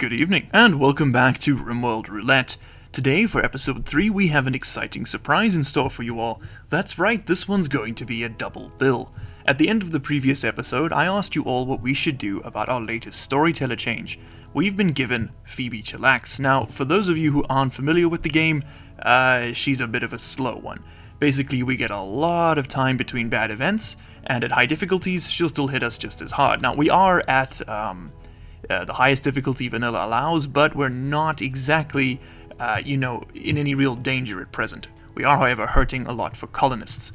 Good evening, and welcome back to Rimworld Roulette. Today, for episode 3, we have an exciting surprise in store for you all. That's right, this one's going to be a double bill. At the end of the previous episode, I asked you all what we should do about our latest storyteller change. We've been given Phoebe Chillax. Now, for those of you who aren't familiar with the game, she's a bit of a slow one. Basically, we get a lot of time between bad events, and at high difficulties, she'll still hit us just as hard. Now, we are at the highest difficulty vanilla allows, but we're not exactly, in any real danger at present. We are, however, hurting a lot for colonists.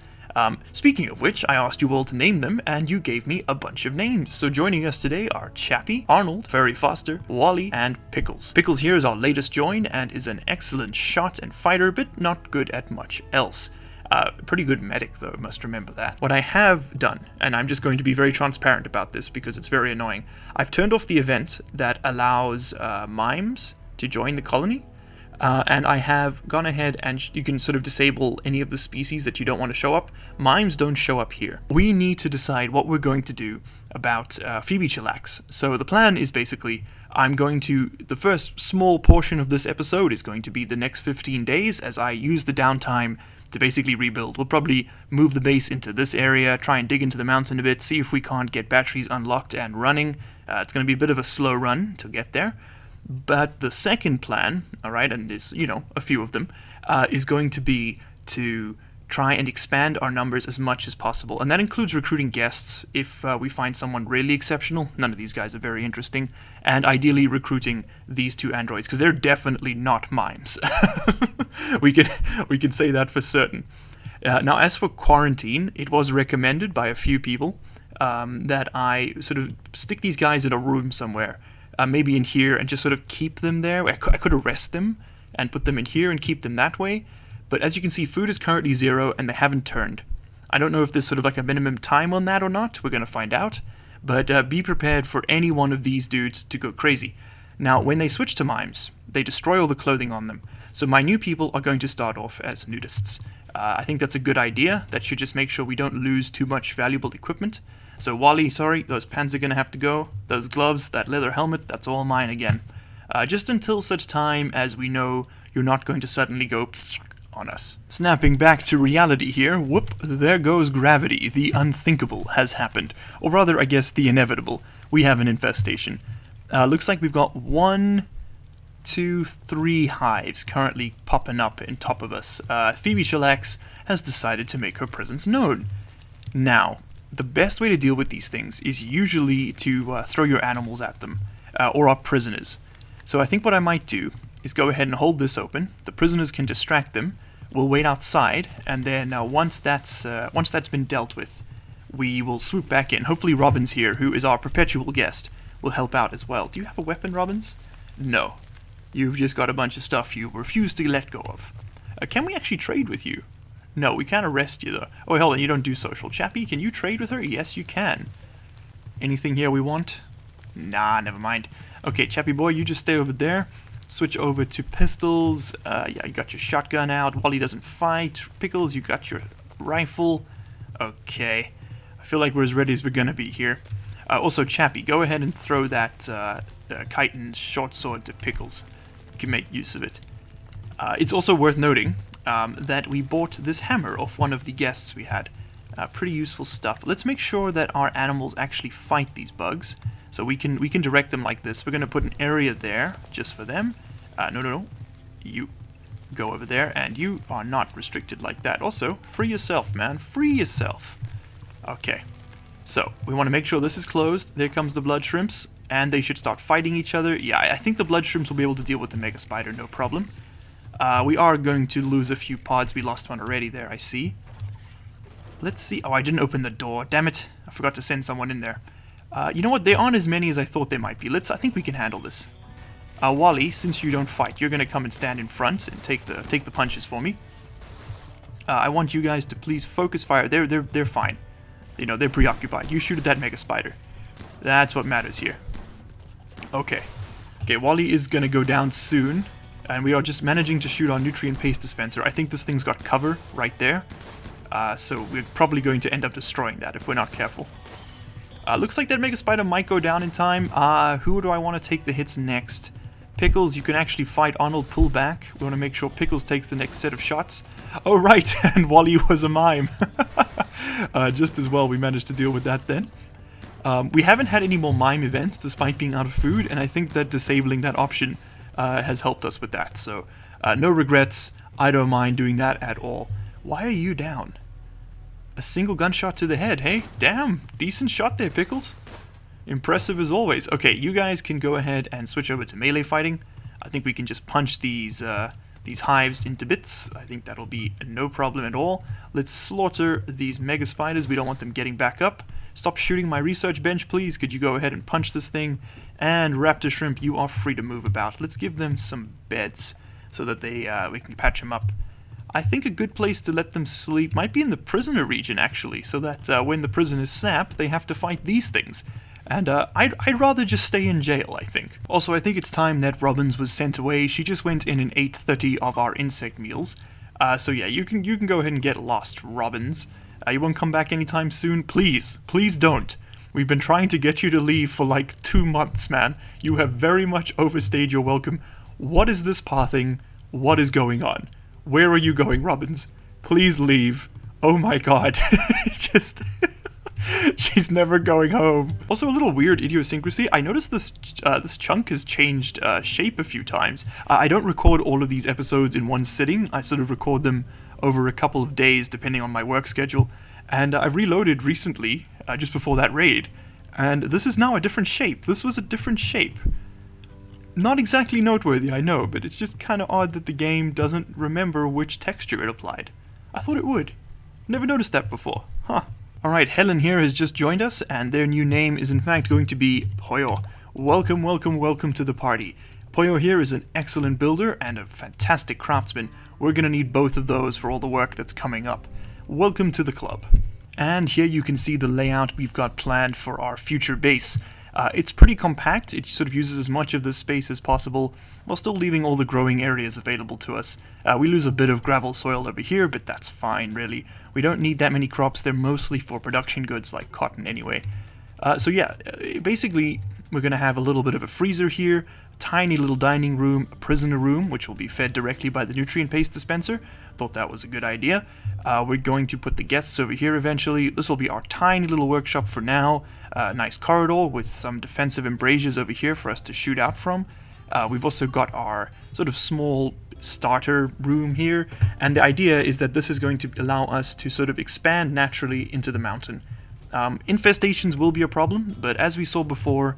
Speaking of which, I asked you all to name them, and you gave me a bunch of names. So joining us today are Chappie, Arnold, Fairy Foster, Wally, and Pickles. Pickles here is our latest join, and is an excellent shot and fighter, but not good at much else. Pretty good medic, though, must remember that. What I have done, and I'm just going to be very transparent about this because it's very annoying, I've turned off the event that allows mimes to join the colony, and I have gone ahead and you can sort of disable any of the species that you don't want to show up. Mimes don't show up here. We need to decide what we're going to do about Phoebe Chillax. So the plan is basically, the first small portion of this episode is going to be the next 15 days as I use the downtime to basically rebuild. We'll probably move the base into this area, try and dig into the mountain a bit, see if we can't get batteries unlocked and running. It's going to be a bit of a slow run to get there. But the second plan, alright, and there's, a few of them, is going to be to try and expand our numbers as much as possible. And that includes recruiting guests if we find someone really exceptional. None of these guys are very interesting. And ideally recruiting these two androids, because they're definitely not mimes. we can say that for certain. Now, as for quarantine, it was recommended by a few people that I sort of stick these guys in a room somewhere, maybe in here, and just sort of keep them there. I could arrest them and put them in here and keep them that way. But as you can see, food is currently 0 and they haven't turned. I don't know if there's sort of like a minimum time on that or not. We're going to find out. But be prepared for any one of these dudes to go crazy. Now, when they switch to mimes, they destroy all the clothing on them. So my new people are going to start off as nudists. I think that's a good idea. That should just make sure we don't lose too much valuable equipment. So Wally, sorry, those pants are going to have to go. Those gloves, that leather helmet, that's all mine again. Just until such time as we know you're not going to suddenly go on us. Snapping back to reality here, whoop, there goes gravity. The unthinkable has happened. Or rather, I guess, the inevitable. We have an infestation. Looks like we've got 1, 2, 3 hives currently popping up in top of us. Phoebe Chillax has decided to make her presence known. Now, the best way to deal with these things is usually to throw your animals at them, or our prisoners. So I think what I might do is go ahead and hold this open. The prisoners can distract them. We'll wait outside, and then once that's been dealt with, we will swoop back in. Hopefully Robin's here, who is our perpetual guest, will help out as well. Do you have a weapon, Robins? No. You've just got a bunch of stuff you refuse to let go of. Can we actually trade with you? No, we can't arrest you, though. Oh, hold on, you don't do social. Chappie, can you trade with her? Yes, you can. Anything here we want? Nah, never mind. Okay, Chappie boy, you just stay over there. Switch over to pistols. Yeah, you got your shotgun out. Wally doesn't fight. Pickles, you got your rifle. Okay. I feel like we're as ready as we're gonna be here. Also, Chappie, go ahead and throw that chitin short sword to Pickles. You can make use of it. It's also worth noting that we bought this hammer off one of the guests we had. Pretty useful stuff. Let's make sure that our animals actually fight these bugs. So we can direct them like this. We're going to put an area there just for them. No. You go over there, and you are not restricted like that. Also, free yourself, man. Free yourself. Okay. So, we want to make sure this is closed. There comes the blood shrimps, and they should start fighting each other. Yeah, I think the blood shrimps will be able to deal with the mega spider, no problem. We are going to lose a few pods. We lost one already there, I see. Let's see. Oh, I didn't open the door. Damn it. I forgot to send someone in there. You know what? They aren't as many as I thought they might be. I think we can handle this. Wally, since you don't fight, you're going to come and stand in front and take the punches for me. I want you guys to please focus fire. They're fine. They're preoccupied. You shoot at that mega spider. That's what matters here. Okay. Okay, Wally is going to go down soon. And we are just managing to shoot our nutrient paste dispenser. I think this thing's got cover right there. So we're probably going to end up destroying that if we're not careful. Looks like that Mega Spider might go down in time. Who do I want to take the hits next? Pickles, you can actually fight Arnold, pull back. We want to make sure Pickles takes the next set of shots. Oh, right, and Wally was a mime. Just as well we managed to deal with that then. We haven't had any more mime events despite being out of food, and I think that disabling that option has helped us with that. So, no regrets. I don't mind doing that at all. Why are you down? A single gunshot to the head, hey? Damn, decent shot there, Pickles. Impressive as always. Okay, you guys can go ahead and switch over to melee fighting. I think we can just punch these hives into bits. I think that'll be no problem at all. Let's slaughter these mega spiders. We don't want them getting back up. Stop shooting my research bench, please. Could you go ahead and punch this thing? And Raptor Shrimp, you are free to move about. Let's give them some beds so that we can patch them up. I think a good place to let them sleep might be in the prisoner region, actually, so that when the prisoners snap, they have to fight these things. And I'd rather just stay in jail, I think. Also, I think it's time that Robbins was sent away. She just went in an 8:30 of our insect meals. So yeah, you can go ahead and get lost, Robbins. You won't come back anytime soon? Please, please don't. We've been trying to get you to leave for like 2 months, man. You have very much overstayed your welcome. What is this pathing? What is going on? Where are you going, Robbins? Please leave. Oh my god. Just... she's never going home. Also, a little weird idiosyncrasy. I noticed this chunk has changed shape a few times. I don't record all of these episodes in one sitting. I sort of record them over a couple of days, depending on my work schedule. And I reloaded recently, just before that raid. And this is now a different shape. This was a different shape. Not exactly noteworthy, I know, but it's just kind of odd that the game doesn't remember which texture it applied. I thought it would. Never noticed that before. Huh. Alright, Helen here has just joined us, and their new name is in fact going to be Pollo. Welcome, welcome, welcome to the party. Pollo here is an excellent builder and a fantastic craftsman. We're gonna need both of those for all the work that's coming up. Welcome to the club. And here you can see the layout we've got planned for our future base. It's pretty compact. It sort of uses as much of the space as possible while still leaving all the growing areas available to us. We lose a bit of gravel soil over here, but that's fine, really. We don't need that many crops. They're mostly for production goods like cotton anyway. So yeah, basically we're going to have a little bit of a freezer here, a tiny little dining room, a prisoner room, which will be fed directly by the nutrient paste dispenser. Thought that was a good idea. We're going to put the guests over here eventually. This will be our tiny little workshop for now. Nice corridor with some defensive embrasures over here for us to shoot out from. We've also got our sort of small starter room here, and the idea is that this is going to allow us to sort of expand naturally into the mountain. Infestations will be a problem, but as we saw before,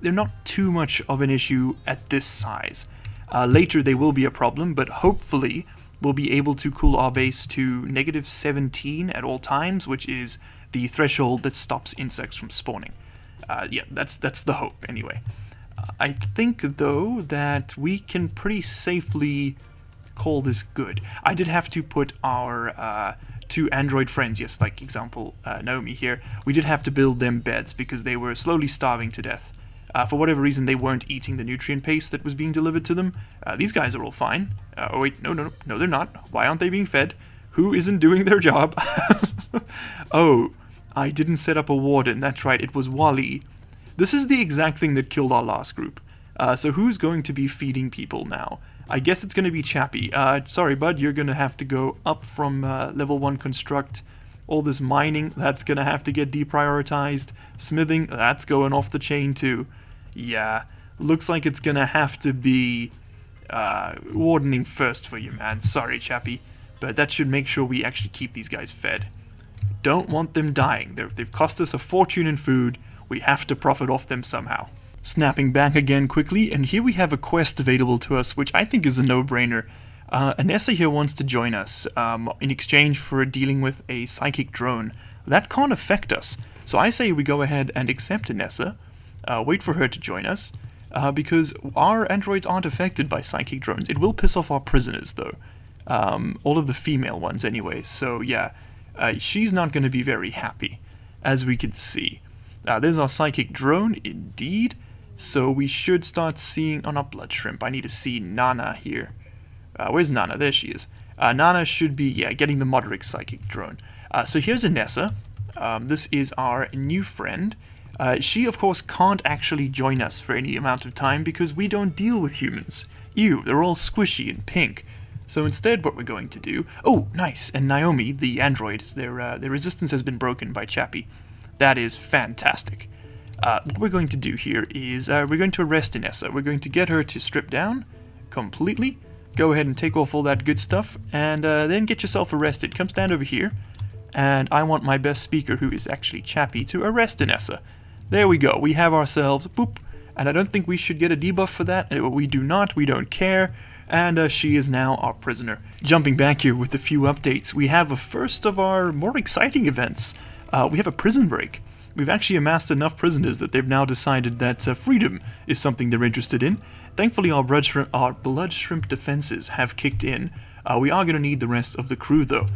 they're not too much of an issue at this size. Later they will be a problem, but hopefully we'll be able to cool our base to -17 at all times, which is the threshold that stops insects from spawning. Yeah, that's the hope, anyway. I think, though, that we can pretty safely call this good. I did have to put our 2 android friends, yes, like example Naomi here, we did have to build them beds because they were slowly starving to death. For whatever reason, they weren't eating the nutrient paste that was being delivered to them. These guys are all fine. Oh wait, no, they're not. Why aren't they being fed? Who isn't doing their job? Oh, I didn't set up a warden. That's right, it was Wally. This is the exact thing that killed our last group. So who's going to be feeding people now? I guess it's going to be Chappie. Sorry, bud, you're going to have to go up from level 1 construct. All this mining, that's going to have to get deprioritized. Smithing, that's going off the chain too. Yeah, looks like it's going to have to be wardening first for you, man. Sorry, Chappie, but that should make sure we actually keep these guys fed. Don't want them dying. They've cost us a fortune in food. We have to profit off them somehow. Snapping back again quickly, and here we have a quest available to us, which I think is a no-brainer. Anessa here wants to join us in exchange for dealing with a psychic drone. That can't affect us, so I say we go ahead and accept Anessa, wait for her to join us, because our androids aren't affected by psychic drones. It will piss off our prisoners, though. All of the female ones anyway, so yeah, she's not going to be very happy, as we can see. There's our psychic drone, indeed. So we should start seeing... Oh, not blood shrimp. I need to see Nana here. Where's Nana? There she is. Nana should be, yeah, getting the moderate psychic drone. So here's Anessa. This is our new friend. She, of course, can't actually join us for any amount of time because we don't deal with humans. Ew, they're all squishy and pink. So instead what we're going to do... Oh, nice! And Naomi, the android, their resistance has been broken by Chappie. That is fantastic. What we're going to do here is we're going to arrest Inessa. We're going to get her to strip down completely. Go ahead and take off all that good stuff, and then get yourself arrested. Come stand over here, and I want my best speaker, who is actually Chappie, to arrest Inessa. There we go. We have ourselves... Boop. And I don't think we should get a debuff for that. We do not. We don't care. And she is now our prisoner. Jumping back here with a few updates, we have a first of our more exciting events. We have a prison break. We've actually amassed enough prisoners that they've now decided that freedom is something they're interested in. Thankfully, our blood shrimp defenses have kicked in. We are going to need the rest of the crew, though.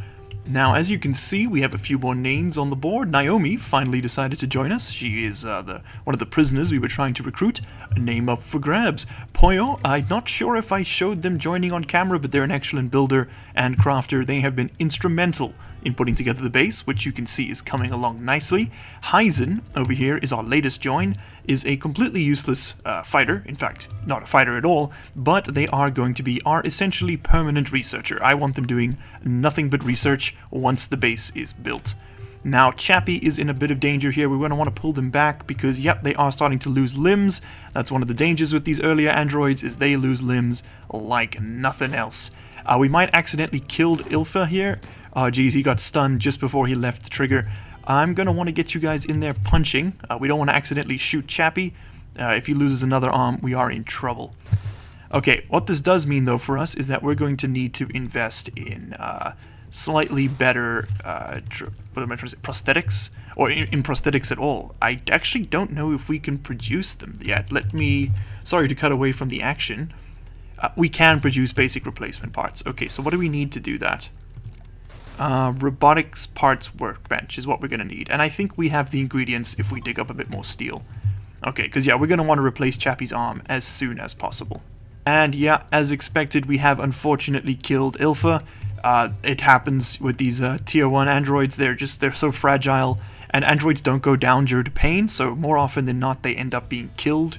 Now, as you can see, we have a few more names on the board. Naomi finally decided to join us. She is one of the prisoners we were trying to recruit. A name up for grabs. Poyo, I'm not sure if I showed them joining on camera, but they're an excellent builder and crafter. They have been instrumental in putting together the base, which you can see is coming along nicely. Heisen, over here, is our latest join, is a completely useless fighter. In fact, not a fighter at all, but they are going to be our essentially permanent researcher. I want them doing nothing but research once the base is built. Now, Chappie is in a bit of danger here. We're going to want to pull them back because, yep, they are starting to lose limbs. That's one of the dangers with these earlier androids, is they lose limbs like nothing else. We might accidentally killed Ilfa here. Oh, geez, he got stunned just before he left the trigger. I'm going to want to get you guys in there punching. We don't want to accidentally shoot Chappie. If he loses another arm, we are in trouble. Okay, what this does mean, though, for us is that we're going to need to invest in slightly better what am I trying to say, prosthetics, or in prosthetics at all. I actually don't know if we can produce them yet. Sorry to cut away from the action. We can produce basic replacement parts. Okay, so what do we need to do that? Robotics parts workbench is what we're going to need, and I think we have the ingredients if we dig up a bit more steel. Okay, because yeah, we're going to want to replace Chappie's arm as soon as possible. And yeah, as expected, we have unfortunately killed Ilfa. It happens with these tier 1 androids. They're so fragile, and androids don't go down due to pain, so more often than not they end up being killed.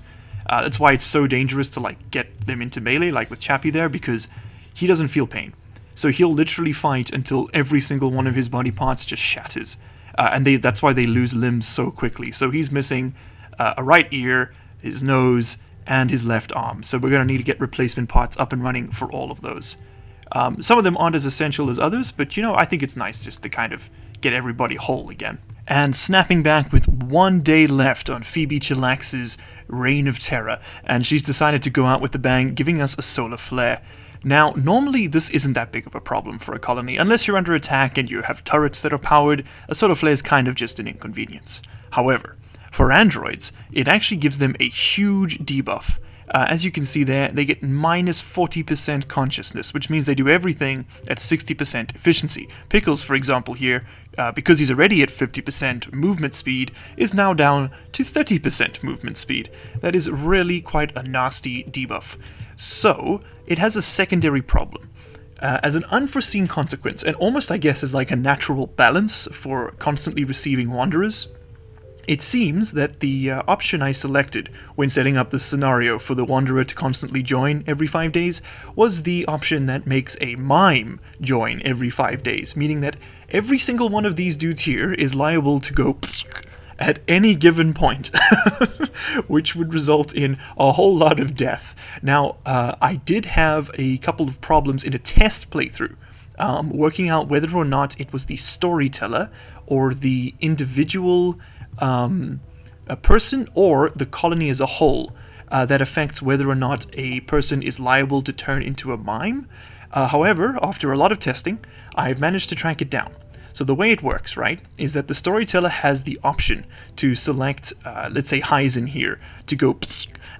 That's why it's so dangerous to like get them into melee, like with Chappie there, because he doesn't feel pain. So he'll literally fight until every single one of his body parts just shatters. And that's why they lose limbs so quickly. So he's missing a right ear, his nose, and his left arm. So we're going to need to get replacement parts up and running for all of those. Some of them aren't as essential as others, but you know, I think it's nice just to kind of get everybody whole again. And snapping back with 1 day left on Phoebe Chillax's Reign of Terror, and she's decided to go out with a bang, giving us a solar flare. Now, normally this isn't that big of a problem for a colony. Unless you're under attack and you have turrets that are powered, a solar flare is kind of just an inconvenience. However, for androids, it actually gives them a huge debuff. As you can see there, they get minus 40% consciousness, which means they do everything at 60% efficiency. Pickles, for example, here, because he's already at 50% movement speed, is now down to 30% movement speed. That is really quite a nasty debuff. So, it has a secondary problem. As an unforeseen consequence, and almost I guess as like a natural balance for constantly receiving wanderers, it seems that the option I selected when setting up the scenario for the Wanderer to constantly join every 5 days was the option that makes a mime join every 5 days, meaning that every single one of these dudes here is liable to go at any given point, which would result in a whole lot of death. Now, I did have a couple of problems in a test playthrough, working out whether or not it was the storyteller or the individual a person or the colony as a whole that affects whether or not a person is liable to turn into a mime. However, after a lot of testing, I've managed to track it down. So the way it works, right, is that the storyteller has the option to select, let's say Heisen here, to go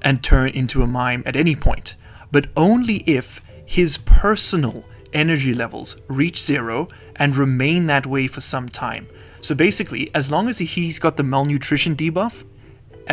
and turn into a mime at any point, but only if his personal energy levels reach 0 and remain that way for some time. So basically, as long as he's got the malnutrition debuff,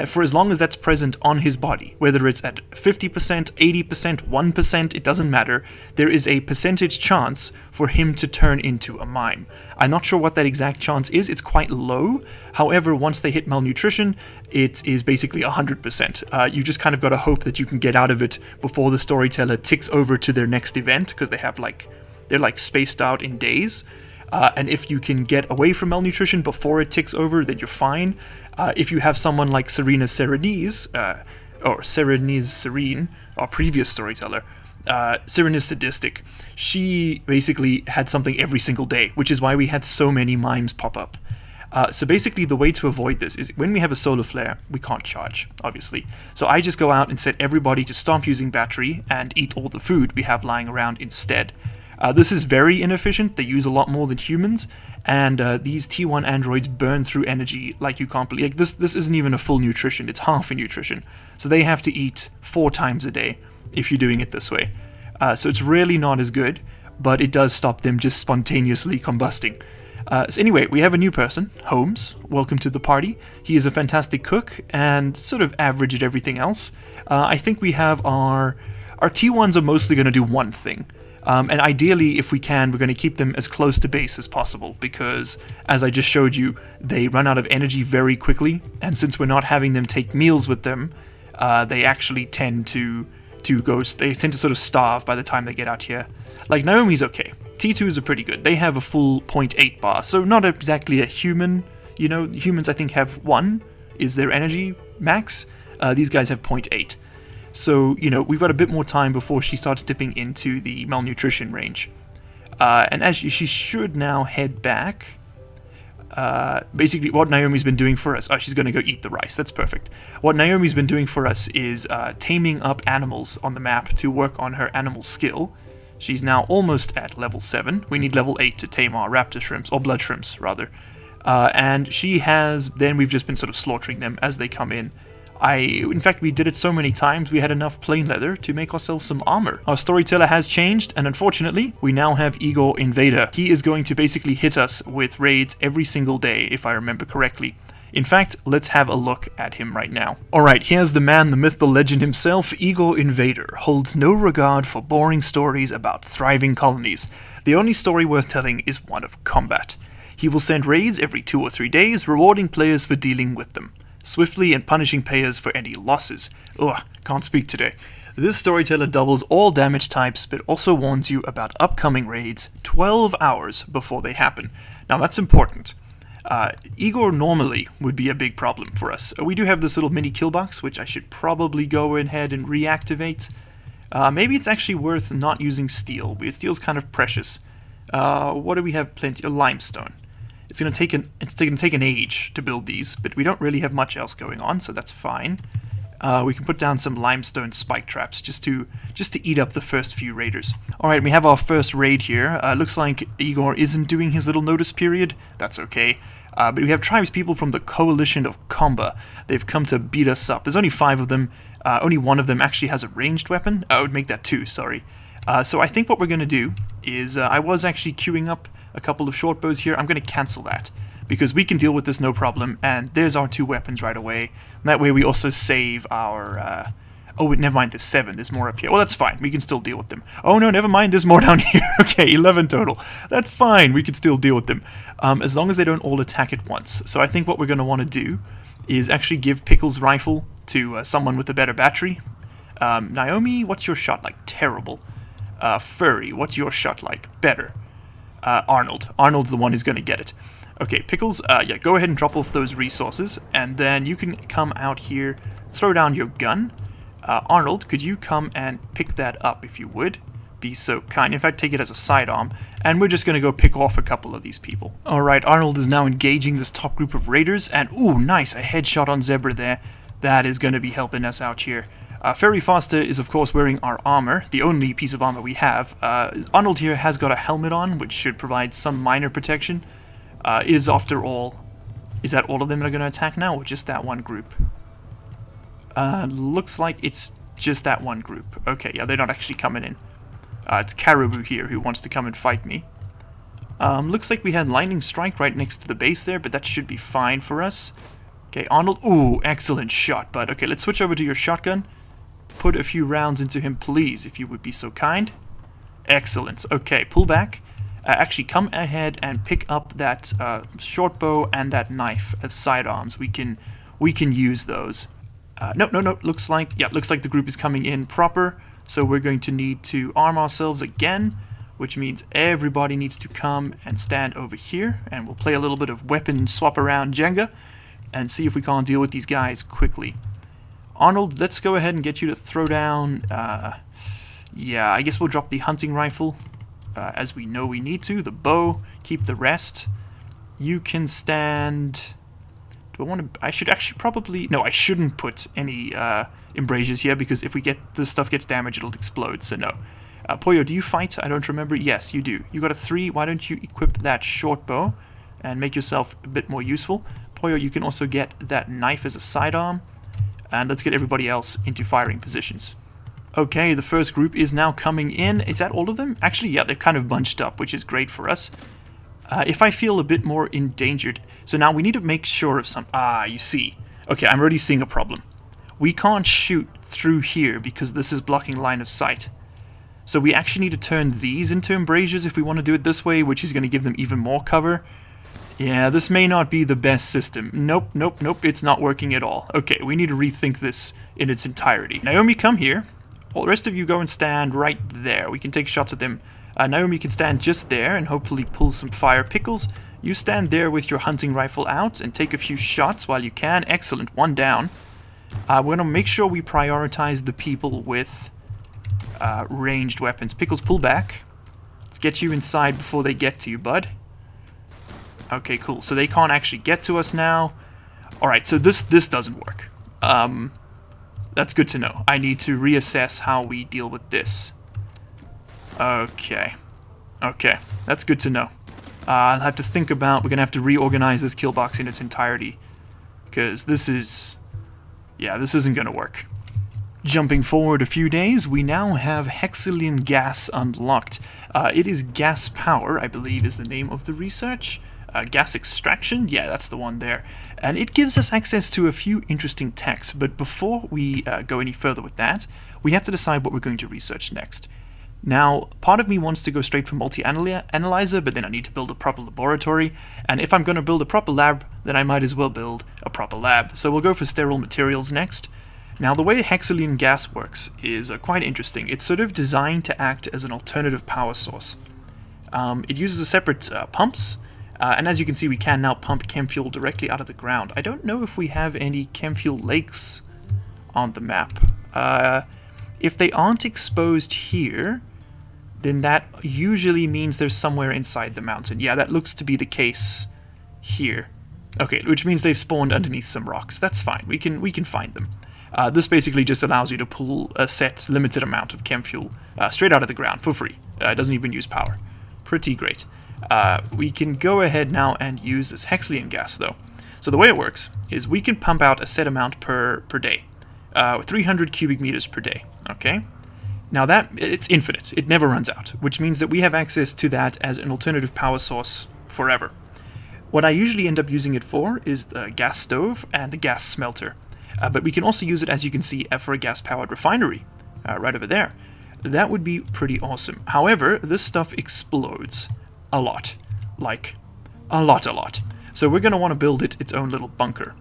for as long as that's present on his body, whether it's at 50%, 80%, 1%, it doesn't matter, there is a percentage chance for him to turn into a mime. I'm not sure what that exact chance is, it's quite low. However, once they hit malnutrition, it is basically 100%. You just kind of got to hope that you can get out of it before the storyteller ticks over to their next event, because they're like spaced out in days. And if you can get away from malnutrition before it ticks over, then you're fine. If you have someone like Serena Serenese, or Serenese Serene, our previous storyteller, Serena is sadistic. She basically had something every single day, which is why we had so many mimes pop up. So basically the way to avoid this is when we have a solar flare, we can't charge, obviously. So I just go out and set everybody to stop using battery and eat all the food we have lying around instead. This is very inefficient, they use a lot more than humans, and these T1 androids burn through energy like you can't believe. Like, this isn't even a full nutrition, it's half a nutrition. So they have to eat 4 times a day if you're doing it this way. So it's really not as good, but it does stop them just spontaneously combusting. So anyway, we have a new person, Holmes. Welcome to the party. He is a fantastic cook and sort of average at everything else. I think we have our T1s are mostly going to do one thing. And ideally, if we can, we're going to keep them as close to base as possible, because, as I just showed you, they run out of energy very quickly, and since we're not having them take meals with them, they actually tend to sort of starve by the time they get out here. Like, Naomi's okay. T2s are pretty good. They have a full 0.8 bar, so not exactly a human. You know, humans, I think, have 1, is their energy max. These guys have 0.8. So, you know, we've got a bit more time before she starts dipping into the malnutrition range. And as she should now head back. Basically, what Naomi's been doing for us... Oh, she's going to go eat the rice. That's perfect. What Naomi's been doing for us is taming up animals on the map to work on her animal skill. She's now almost at level 7. We need level 8 to tame our raptor shrimps, or blood shrimps, rather. And she has... Then we've just been sort of slaughtering them as they come in. In fact, we did it so many times, we had enough plain leather to make ourselves some armor. Our storyteller has changed, and unfortunately, we now have Igor Invader. He is going to basically hit us with raids every single day, if I remember correctly. In fact, let's have a look at him right now. Alright, here's the man, the myth, the legend himself. Igor Invader holds no regard for boring stories about thriving colonies. The only story worth telling is one of combat. He will send raids every 2 or 3 days, rewarding players for dealing with them, swiftly, and punishing players for any losses. Ugh, can't speak today. This storyteller doubles all damage types, but also warns you about upcoming raids 12 hours before they happen. Now that's important. Igor normally would be a big problem for us. We do have this little mini kill box, which I should probably go ahead and reactivate. Maybe it's actually worth not using steel, because steel's kind of precious. What do we have? Plenty of limestone. It's going to take an age to build these, but we don't really have much else going on, so that's fine. We can put down some limestone spike traps just to eat up the first few raiders. Alright, we have our first raid here. Looks like Igor isn't doing his little notice period. That's okay. But we have tribespeople from the Coalition of Comba. They've come to beat us up. There's only 5 of them. Only one of them actually has a ranged weapon. I would make that 2, sorry. So I think what we're going to do is, I was actually queuing up a couple of short bows here. I'm going to cancel that, because we can deal with this no problem, and there's our 2 weapons right away. And that way we also save our... Oh, wait, never mind, there's 7, there's more up here. Well, that's fine, we can still deal with them. Oh no, never mind, there's more down here. Okay, 11 total. That's fine, we can still deal with them. As long as they don't all attack at once. So I think what we're going to want to do is actually give Pickle's rifle to someone with a better battery. Naomi, what's your shot like? Terrible. Furry, what's your shot like? Better. Arnold. Arnold's the one who's going to get it. Okay, Pickles, yeah, go ahead and drop off those resources, and then you can come out here, throw down your gun. Arnold, could you come and pick that up, if you would? Be so kind. In fact, take it as a sidearm, and we're just going to go pick off a couple of these people. Alright, Arnold is now engaging this top group of raiders, and ooh, nice, a headshot on Zebra there. That is going to be helping us out here. Fairy Foster is, of course, wearing our armor, the only piece of armor we have. Arnold here has got a helmet on, which should provide some minor protection. It is, after all... Is that all of them that are going to attack now, or just that one group? Looks like it's just that one group. Okay, yeah, they're not actually coming in. It's Caribou here who wants to come and fight me. Looks like we had Lightning Strike right next to the base there, but that should be fine for us. Okay, Arnold. Ooh, excellent shot, bud. Okay, let's switch over to your shotgun. Put a few rounds into him, please, if you would be so kind. Excellent. Okay, pull back. Actually, come ahead and pick up that short bow and that knife as sidearms. We can use those. No. Looks like the group is coming in proper. So we're going to need to arm ourselves again, which means everybody needs to come and stand over here, and we'll play a little bit of weapon swap around Jenga and see if we can't deal with these guys quickly. Arnold, let's go ahead and get you to throw down, yeah, I guess we'll drop the hunting rifle, as we know we need to, the bow, keep the rest. You can stand... Do I want to... I should actually probably... No, I shouldn't put any embrasures here, because if this stuff gets damaged, it'll explode, so no. Pollo, do you fight? I don't remember. Yes, you do. You got a 3. Why don't you equip that short bow and make yourself a bit more useful? Pollo, you can also get that knife as a sidearm. And let's get everybody else into firing positions. Okay, the first group is now coming in. Is that all of them? Actually, yeah, they're kind of bunched up, which is great for us. If I feel a bit more endangered... So now we need to make sure of some... Ah, you see. Okay, I'm already seeing a problem. We can't shoot through here because this is blocking line of sight. So we actually need to turn these into embrasures if we want to do it this way, which is going to give them even more cover. Yeah, this may not be the best system. Nope, it's not working at all. Okay, we need to rethink this in its entirety. Naomi, come here. All the rest of you go and stand right there. We can take shots at them. Naomi can stand just there and hopefully pull some fire. Pickles, you stand there with your hunting rifle out and take a few shots while you can. Excellent, 1 down. We're going to make sure we prioritize the people with ranged weapons. Pickles, pull back. Let's get you inside before they get to you, bud. Okay, cool. So they can't actually get to us now. Alright, so this doesn't work. That's good to know. I need to reassess how we deal with this. Okay, that's good to know. I'll have to think about... We're going to have to reorganize this kill box in its entirety. Because this is... Yeah, this isn't going to work. Jumping forward a few days, we now have Hexallian gas unlocked. It is gas power, I believe is the name of the research. Gas extraction? Yeah, that's the one there. And it gives us access to a few interesting techs, but before we go any further with that, we have to decide what we're going to research next. Now, part of me wants to go straight for multi-analyzer, but then I need to build a proper laboratory, and if I'm going to build a proper lab, then I might as well build a proper lab. So we'll go for sterile materials next. Now, the way Hexallian gas works is quite interesting. It's sort of designed to act as an alternative power source. It uses a separate pumps, and as you can see, we can now pump chem fuel directly out of the ground. I don't know if we have any chem fuel lakes on the map. If they aren't exposed here, then that usually means they're somewhere inside the mountain. Yeah, that looks to be the case here. Okay, which means they've spawned underneath some rocks. That's fine. We can find them. This basically just allows you to pull a set limited amount of chem fuel straight out of the ground for free. It doesn't even use power. Pretty great. We can go ahead now and use this Hexallian gas, though. So the way it works is we can pump out a set amount per day. 300 cubic meters per day, okay? Now it's infinite. It never runs out, which means that we have access to that as an alternative power source forever. What I usually end up using it for is the gas stove and the gas smelter. But we can also use it, as you can see, for a gas-powered refinery, right over there. That would be pretty awesome. However, this stuff explodes a lot. Like, a lot. So we're going to want to build it its own little bunker.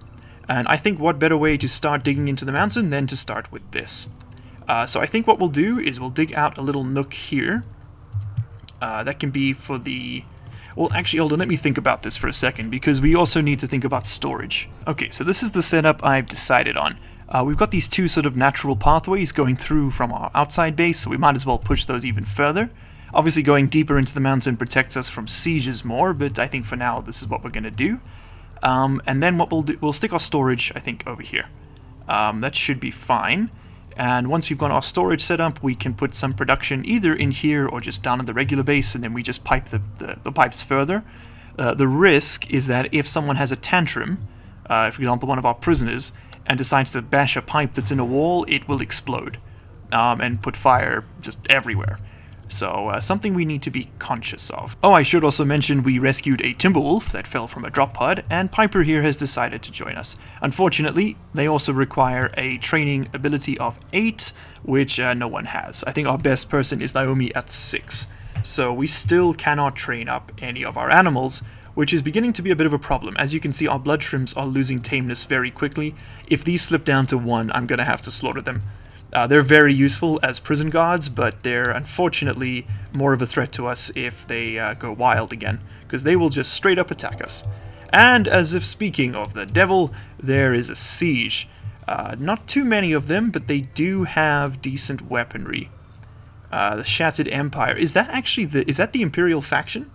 And I think what better way to start digging into the mountain than to start with this. So I think what we'll do is we'll dig out a little nook here. That can be for the... Well, actually, hold on, let me think about this for a second, because we also need to think about storage. Okay, so this is the setup I've decided on. We've got these two sort of natural pathways going through from our outside base, so we might as well push those even further. Obviously, going deeper into the mountain protects us from sieges more, but I think for now this is what we're going to do. And then what we'll do, we'll stick our storage, I think, over here. That should be fine. And once we've got our storage set up, we can put some production either in here or just down in the regular base, and then we just pipe the pipes further. The risk is that if someone has a tantrum, for example one of our prisoners, and decides to bash a pipe that's in a wall, it will explode and put fire just everywhere. So, something we need to be conscious of. Oh, I should also mention we rescued a timberwolf that fell from a drop pod, and Piper here has decided to join us. Unfortunately, they also require a training ability of 8, which no one has. I think our best person is Naomi at 6. So we still cannot train up any of our animals, which is beginning to be a bit of a problem. As you can see, our blood shrimps are losing tameness very quickly. If these slip down to 1, I'm going to have to slaughter them. They're very useful as prison guards, but they're unfortunately more of a threat to us if they go wild again, because they will just straight up attack us. And as if speaking of the devil, there is a siege. Not too many of them, but they do have decent weaponry. The Shattered Empire. Is that actually is that the Imperial faction?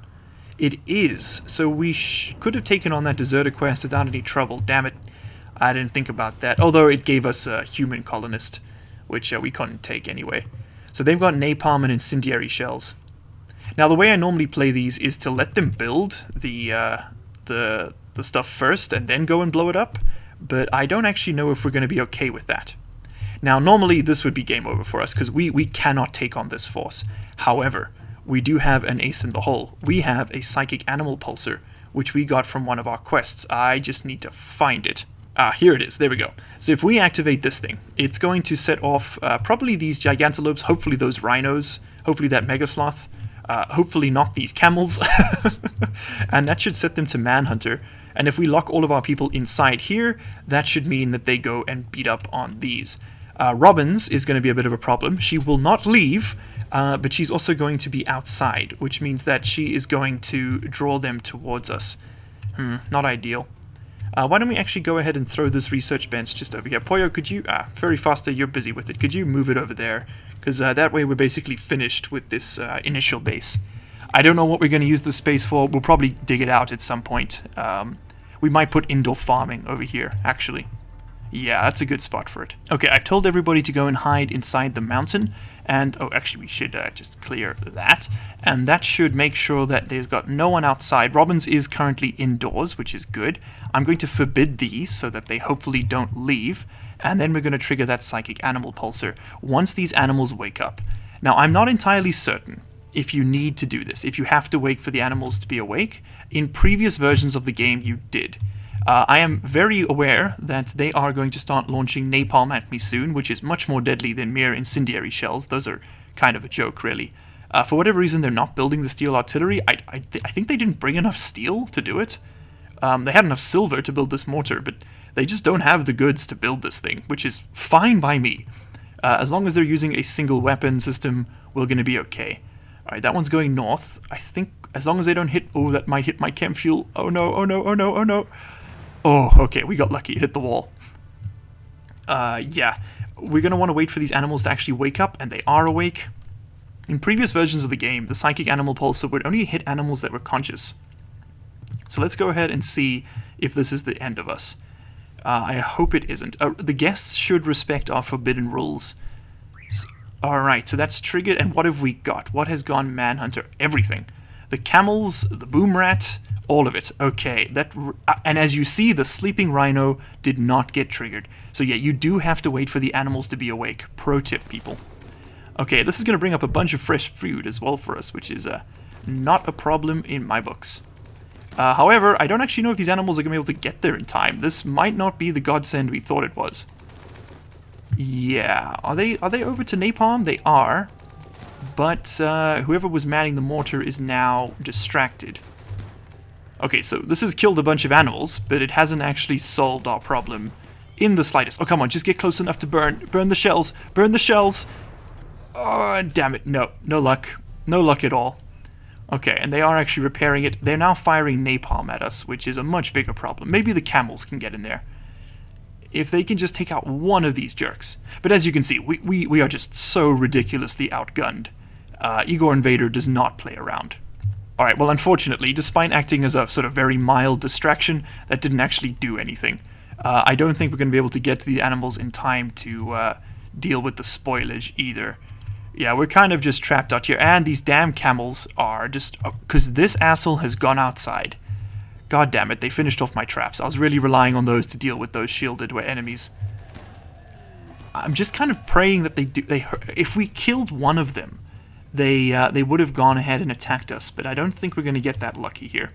It is. So we could have taken on that deserter quest without any trouble. Damn it. I didn't think about that. Although it gave us a human colonist, which we couldn't take anyway. So they've got napalm and incendiary shells. Now the way I normally play these is to let them build the stuff first and then go and blow it up, but I don't actually know if we're going to be okay with that. Now normally this would be game over for us because we cannot take on this force. However, we do have an ace in the hole. We have a psychic animal pulsar, which we got from one of our quests. I just need to find it. Ah, here it is. There we go. So if we activate this thing, it's going to set off probably these gigantelopes, hopefully those rhinos, hopefully that megasloth, hopefully not these camels, and that should set them to manhunter. And if we lock all of our people inside here, that should mean that they go and beat up on these. Robbins is going to be a bit of a problem. She will not leave, but she's also going to be outside, which means that she is going to draw them towards us. Not ideal. Why don't we actually go ahead and throw this research bench just over here. Poyo, could you... Very faster, you're busy with it. Could you move it over there? Because that way we're basically finished with this initial base. I don't know what we're going to use the space for. We'll probably dig it out at some point. We might put indoor farming over here, actually. Yeah, that's a good spot for it. Okay, I've told everybody to go and hide inside the mountain, and, oh, actually we should just clear that, and that should make sure that they've got no one outside. Robbins is currently indoors, which is good. I'm going to forbid these so that they hopefully don't leave, and then we're going to trigger that psychic animal pulsar once these animals wake up. Now, I'm not entirely certain if you need to do this, if you have to wait for the animals to be awake. In previous versions of the game, you did. I am very aware that they are going to start launching napalm at me soon, which is much more deadly than mere incendiary shells. Those are kind of a joke, really. For whatever reason, they're not building the steel artillery. I think they didn't bring enough steel to do it. They had enough silver to build this mortar, but they just don't have the goods to build this thing, which is fine by me. As long as they're using a single weapon system, we're going to be okay. Alright, that one's going north. I think as long as they don't hit... Oh, that might hit my chem fuel. Oh no, oh no, oh no, oh no. Oh, okay, we got lucky. It hit the wall. Yeah. We're going to want to wait for these animals to actually wake up, and they are awake. In previous versions of the game, the psychic animal pulsar would only hit animals that were conscious. So let's go ahead and see if this is the end of us. I hope it isn't. The guests should respect our forbidden rules. Alright, so that's triggered, and what have we got? What has gone manhunter? Everything. The camels, the boom rat... all of it. Okay, and as you see, the sleeping rhino did not get triggered. So yeah, you do have to wait for the animals to be awake. Pro tip, people. Okay, this is going to bring up a bunch of fresh food as well for us, which is not a problem in my books. However, I don't actually know if these animals are going to be able to get there in time. This might not be the godsend we thought it was. Yeah, are they over to napalm? They are, but whoever was manning the mortar is now distracted. Okay, so this has killed a bunch of animals, but it hasn't actually solved our problem in the slightest. Oh, come on, just get close enough to burn. Burn the shells. Burn the shells. Oh, damn it. No, no luck. No luck at all. Okay, and they are actually repairing it. They're now firing napalm at us, which is a much bigger problem. Maybe the camels can get in there. If they can just take out one of these jerks. But as you can see, we are just so ridiculously outgunned. Igor Invader does not play around. Alright, well unfortunately, despite acting as a sort of very mild distraction, that didn't actually do anything. I don't think we're going to be able to get to these animals in time to deal with the spoilage either. Yeah, we're kind of just trapped out here, and these damn camels are just... because this asshole has gone outside. God damn it, they finished off my traps. I was really relying on those to deal with those shielded enemies. I'm just kind of praying that if we killed one of them, they would have gone ahead and attacked us, but I don't think we're going to get that lucky here.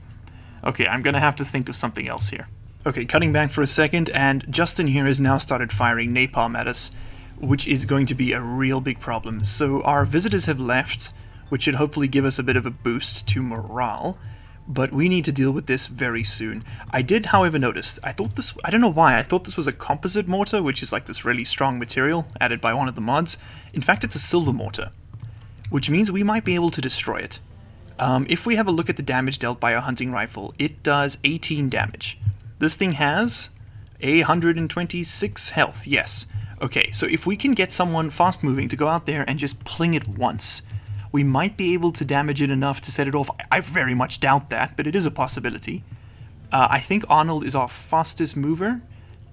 Okay, I'm going to have to think of something else here. Okay, cutting back for a second, and Justin here has now started firing napalm at us, which is going to be a real big problem. So our visitors have left, which should hopefully give us a bit of a boost to morale, but we need to deal with this very soon. I did, however, notice, I don't know why, I thought this was a composite mortar, which is like this really strong material added by one of the mods. In fact, it's a silver mortar, which means we might be able to destroy it. If we have a look at the damage dealt by a hunting rifle, it does 18 damage. This thing has 126 health, yes. Okay, so if we can get someone fast-moving to go out there and just pling it once, we might be able to damage it enough to set it off. I very much doubt that, but it is a possibility. I think Arnold is our fastest mover,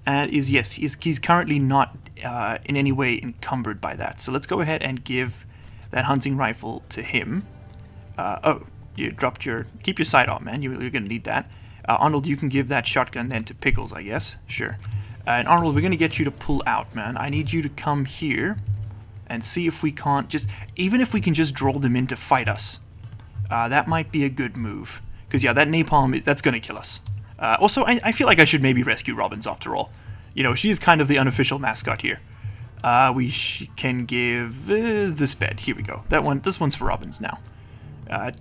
and he's currently not in any way encumbered by that. So let's go ahead and give that hunting rifle to him. Oh, you dropped your... Keep your sight on, man. You're going to need that. Arnold, you can give that shotgun then to Pickles, I guess. Sure. And Arnold, we're going to get you to pull out, man. I need you to come here and see if we can't just... Even if we can just draw them in to fight us. That might be a good move. Because, yeah, that napalm, that's going to kill us. Also, I feel like I should maybe rescue Robbins after all. You know, she's kind of the unofficial mascot here. We can give this bed. Here we go. This one's for Robbins now.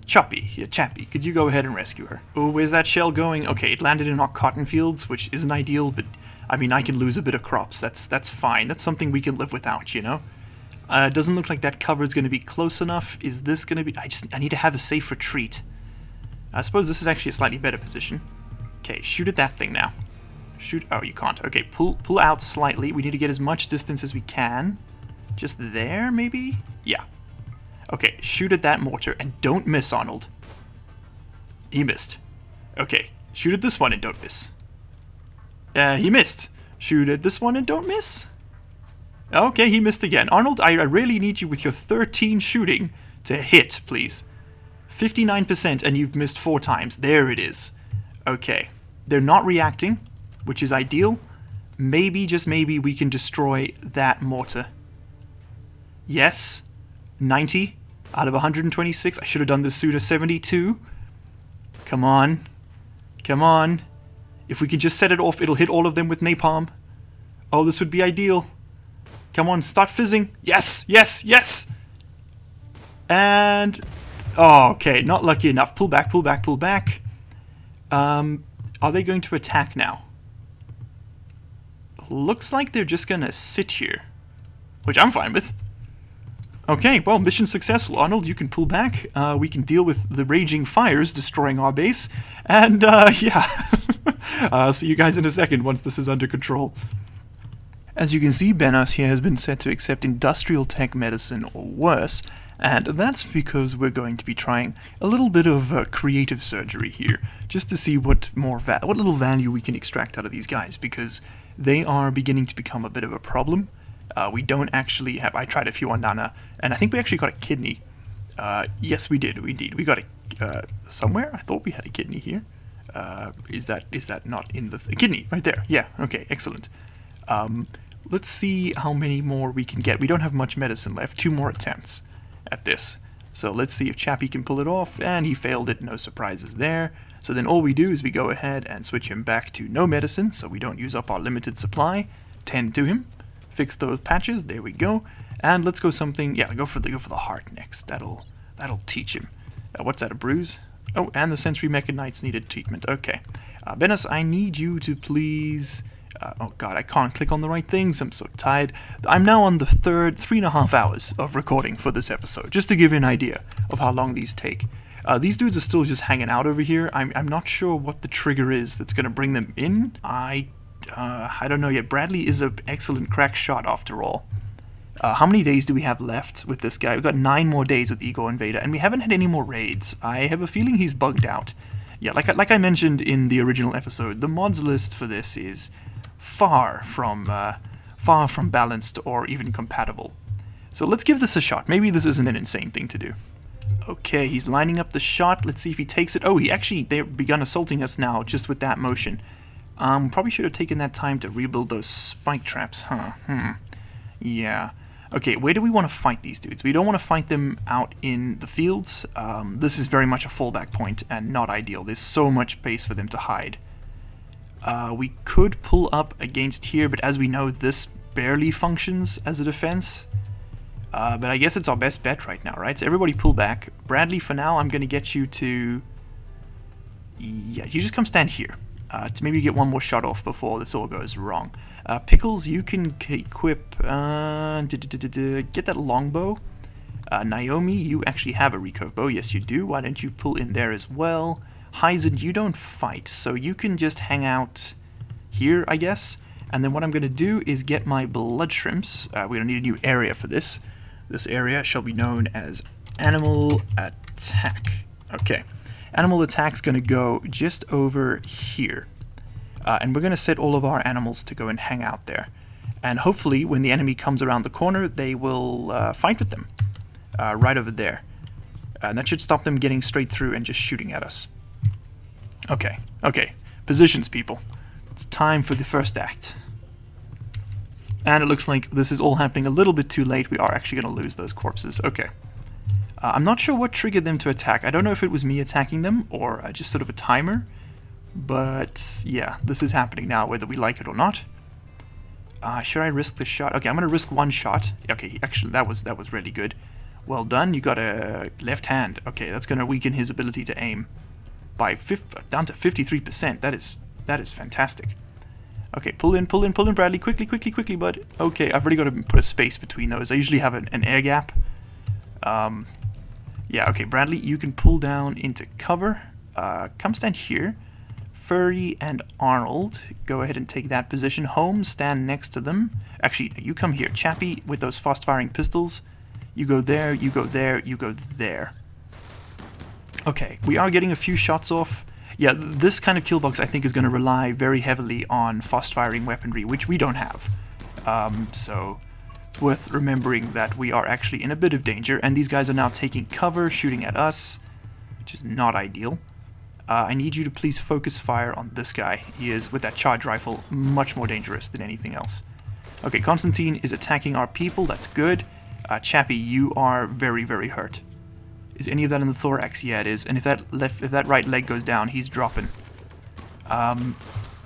Chappie, could you go ahead and rescue her? Oh, where's that shell going? Okay, it landed in our cotton fields, which isn't ideal, but I mean, I can lose a bit of crops. That's fine. That's something we can live without, you know? It doesn't look like that cover is going to be close enough. Is this going to be... I need to have a safe retreat. I suppose this is actually a slightly better position. Okay, shoot at that thing now. Shoot... Oh, you can't. Okay, pull out slightly. We need to get as much distance as we can. Just there, maybe? Yeah. Okay, shoot at that mortar, and don't miss, Arnold. He missed. Okay, shoot at this one and don't miss. He missed. Shoot at this one and don't miss. Okay, he missed again. Arnold, I really need you with your 13 shooting to hit, please. 59%, and you've missed 4 times. There it is. Okay, they're not reacting, which is ideal. Maybe, just maybe, we can destroy that mortar. Yes, 90 out of 126. I should have done this sooner. 72. Come on. Come on. If we can just set it off, it'll hit all of them with napalm. Oh, this would be ideal. Come on, start fizzing. Yes, yes, yes. And... Oh, okay, not lucky enough. Pull back, pull back, pull back. Are they going to attack now? Looks like they're just going to sit here. Which I'm fine with. Okay, well, mission successful. Arnold, you can pull back. We can deal with the raging fires destroying our base. And, yeah. I'll see you guys in a second once this is under control. As you can see, Benos here has been set to accept industrial tech medicine or worse. And that's because we're going to be trying a little bit of creative surgery here. Just to see what little value we can extract out of these guys. Because they are beginning to become a bit of a problem. We don't actually have... I tried a few on Nana, and I think we actually got a kidney. Yes, we did, indeed. We got a... somewhere? I thought we had a kidney here. Is that not in the... kidney, right there. Yeah, okay, excellent. Let's see how many more we can get. We don't have much medicine left. 2 more attempts at this. So let's see if Chappie can pull it off, and he failed it. No surprises there. So then all we do is we go ahead and switch him back to no medicine, so we don't use up our limited supply. Tend to him. Fix those patches, there we go. And let's go something, yeah, go for the heart next. That'll teach him. What's that, a bruise? Oh, and the sensory mechanites needed treatment. Okay. Benos, I need you to please... oh god, I can't click on the right things, I'm so tired. I'm now on the 3.5 hours of recording for this episode, just to give you an idea of how long these take. These dudes are still just hanging out over here. I'm not sure what the trigger is that's going to bring them in. I don't know yet. Bradley is an excellent crack shot after all. How many days do we have left with this guy? We've got 9 more days with Igor Invader, and we haven't had any more raids. I have a feeling he's bugged out. Yeah, like I mentioned in the original episode, the mods list for this is far from balanced or even compatible. So let's give this a shot. Maybe this isn't an insane thing to do. Okay, he's lining up the shot. Let's see if he takes it. Oh, they've begun assaulting us now just with that motion. Probably should have taken that time to rebuild those spike traps, huh? Yeah. Okay, where do we want to fight these dudes? We don't want to fight them out in the fields. This is very much a fallback point and not ideal. There's so much space for them to hide. We could pull up against here, but as we know, this barely functions as a defense. But I guess it's our best bet right now, right? So everybody pull back. Bradley, for now, I'm going to get you to... Yeah, you just come stand here. To maybe get one more shot off before this all goes wrong. Pickles, you can equip... get that longbow. Naomi, you actually have a recurve bow. Yes, you do. Why don't you pull in there as well? Hyzen, you don't fight, so you can just hang out here, I guess. And then what I'm going to do is get my blood shrimps. We're going to need a new area for this. This area shall be known as Animal Attack. Okay. Animal Attack's going to go just over here. And we're going to set all of our animals to go and hang out there. And hopefully, when the enemy comes around the corner, they will fight with them. Right over there. And that should stop them getting straight through and just shooting at us. Okay, okay. Positions, people. It's time for the first act. And it looks like this is all happening a little bit too late. We are actually going to lose those corpses. Okay. I'm not sure what triggered them to attack. I don't know if it was me attacking them or just sort of a timer. But yeah, this is happening now, whether we like it or not. Should I risk the shot? Okay, I'm going to risk one shot. Okay, actually, that was really good. Well done. You got a left hand. Okay, that's going to weaken his ability to aim by down to 53%. That is fantastic. Okay, pull in, Bradley. Quickly, bud. Okay, I've already got to put a space between those. I usually have an air gap. Yeah, okay, Bradley, you can pull down into cover. Come stand here. Furry and Arnold, go ahead and take that position. Holmes, stand next to them. Actually, you come here. Chappie, with those fast-firing pistols. You go there, you go there, you go there. Okay, we are getting a few shots off. Yeah, this kind of kill box I think is going to rely very heavily on fast-firing weaponry, which we don't have. So it's worth remembering that we are actually in a bit of danger, and these guys are now taking cover, shooting at us, which is not ideal. I need you to please focus fire on this guy. He is, with that charge rifle, much more dangerous than anything else. Okay, Constantine is attacking our people, that's good. Chappie, you are very, very hurt. Is any of that in the thorax? Yeah, it is. And if that right leg goes down, he's dropping.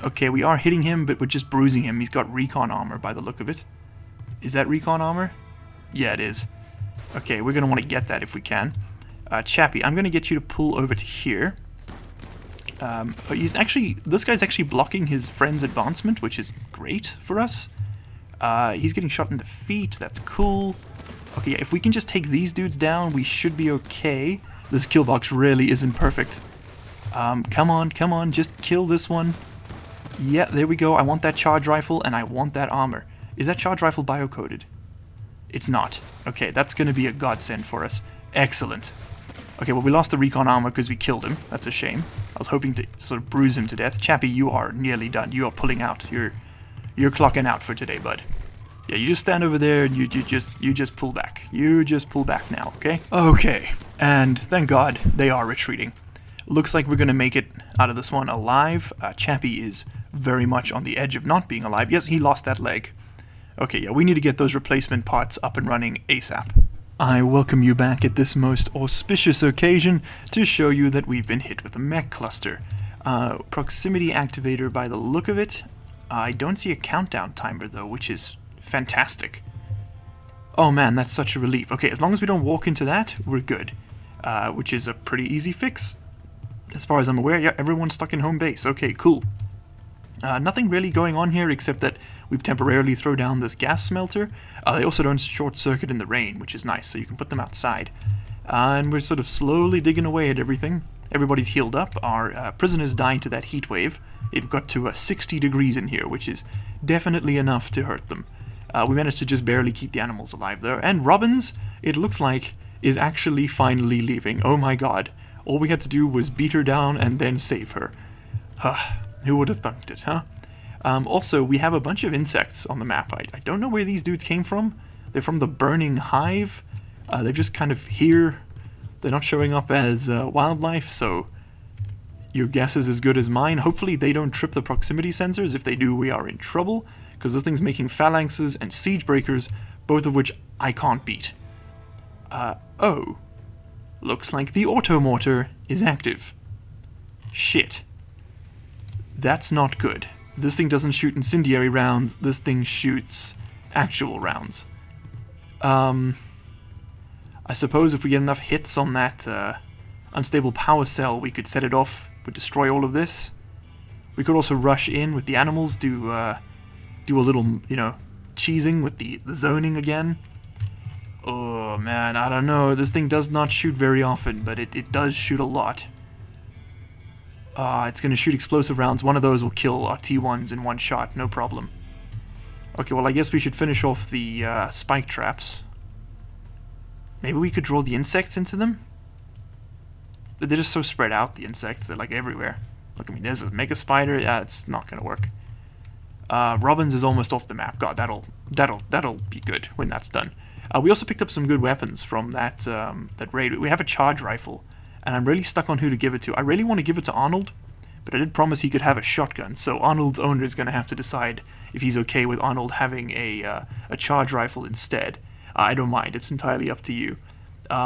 Okay, we are hitting him, but we're just bruising him. He's got recon armor by the look of it. Is that recon armor? Yeah, it is. Okay, we're going to want to get that if we can. Chappie, I'm going to get you to pull over to here. This guy's actually blocking his friend's advancement, which is great for us. He's getting shot in the feet. That's cool. Okay, yeah, if we can just take these dudes down, we should be okay. This kill box really isn't perfect. Come on, just kill this one. Yeah, there we go. I want that charge rifle, and I want that armor. Is that charge rifle biocoded? It's not. Okay, that's going to be a godsend for us. Excellent. Okay, well, we lost the recon armor because we killed him. That's a shame. I was hoping to sort of bruise him to death. Chappie, you are nearly done. You are pulling out. You're clocking out for today, bud. Yeah, you just stand over there and you just pull back. You just pull back now, okay? Okay, and thank God they are retreating. Looks like we're going to make it out of this one alive. Chappie is very much on the edge of not being alive. Yes, he lost that leg. Okay, yeah, we need to get those replacement parts up and running ASAP. I welcome you back at this most auspicious occasion to show you that we've been hit with a mech cluster. Proximity activator by the look of it. I don't see a countdown timer though, which is fantastic. Oh man, that's such a relief. Okay, as long as we don't walk into that, we're good. Which is a pretty easy fix. As far as I'm aware, yeah, everyone's stuck in home base. Okay, cool. Nothing really going on here except that we've temporarily thrown down this gas smelter. They also don't short circuit in the rain, which is nice, so you can put them outside. And we're sort of slowly digging away at everything. Everybody's healed up. Our prisoners died to that heat wave. It got to 60 degrees in here, which is definitely enough to hurt them. We managed to just barely keep the animals alive though. And Robbins, it looks like, is actually finally leaving. Oh my god. All we had to do was beat her down and then save her. Who would have thunked it, huh? Also, we have a bunch of insects on the map. I don't know where these dudes came from. They're from the Burning Hive. They're just kind of here. They're not showing up as wildlife, so your guess is as good as mine. Hopefully they don't trip the proximity sensors. If they do, we are in trouble, because this thing's making phalanxes and siege breakers, both of which I can't beat. Oh. Looks like the auto-mortar is active. Shit. That's not good. This thing doesn't shoot incendiary rounds, this thing shoots actual rounds. I suppose if we get enough hits on that unstable power cell, we could set it off, would destroy all of this. We could also rush in with the animals, do a little, you know, cheesing with the zoning again. Oh man, I don't know, this thing does not shoot very often, but it does shoot a lot. It's gonna shoot explosive rounds. One of those will kill our T1s in one shot, no problem. Okay, well I guess we should finish off the spike traps. Maybe we could draw the insects into them? But they're just so spread out, the insects, they're like everywhere. Look at me, there's a mega spider, yeah, it's not gonna work. Robbins is almost off the map. God, that'll be good when that's done. We also picked up some good weapons from that raid. We have a charge rifle, and I'm really stuck on who to give it to. I really want to give it to Arnold, but I did promise he could have a shotgun, so Arnold's owner is going to have to decide if he's okay with Arnold having a charge rifle instead. I don't mind, it's entirely up to you.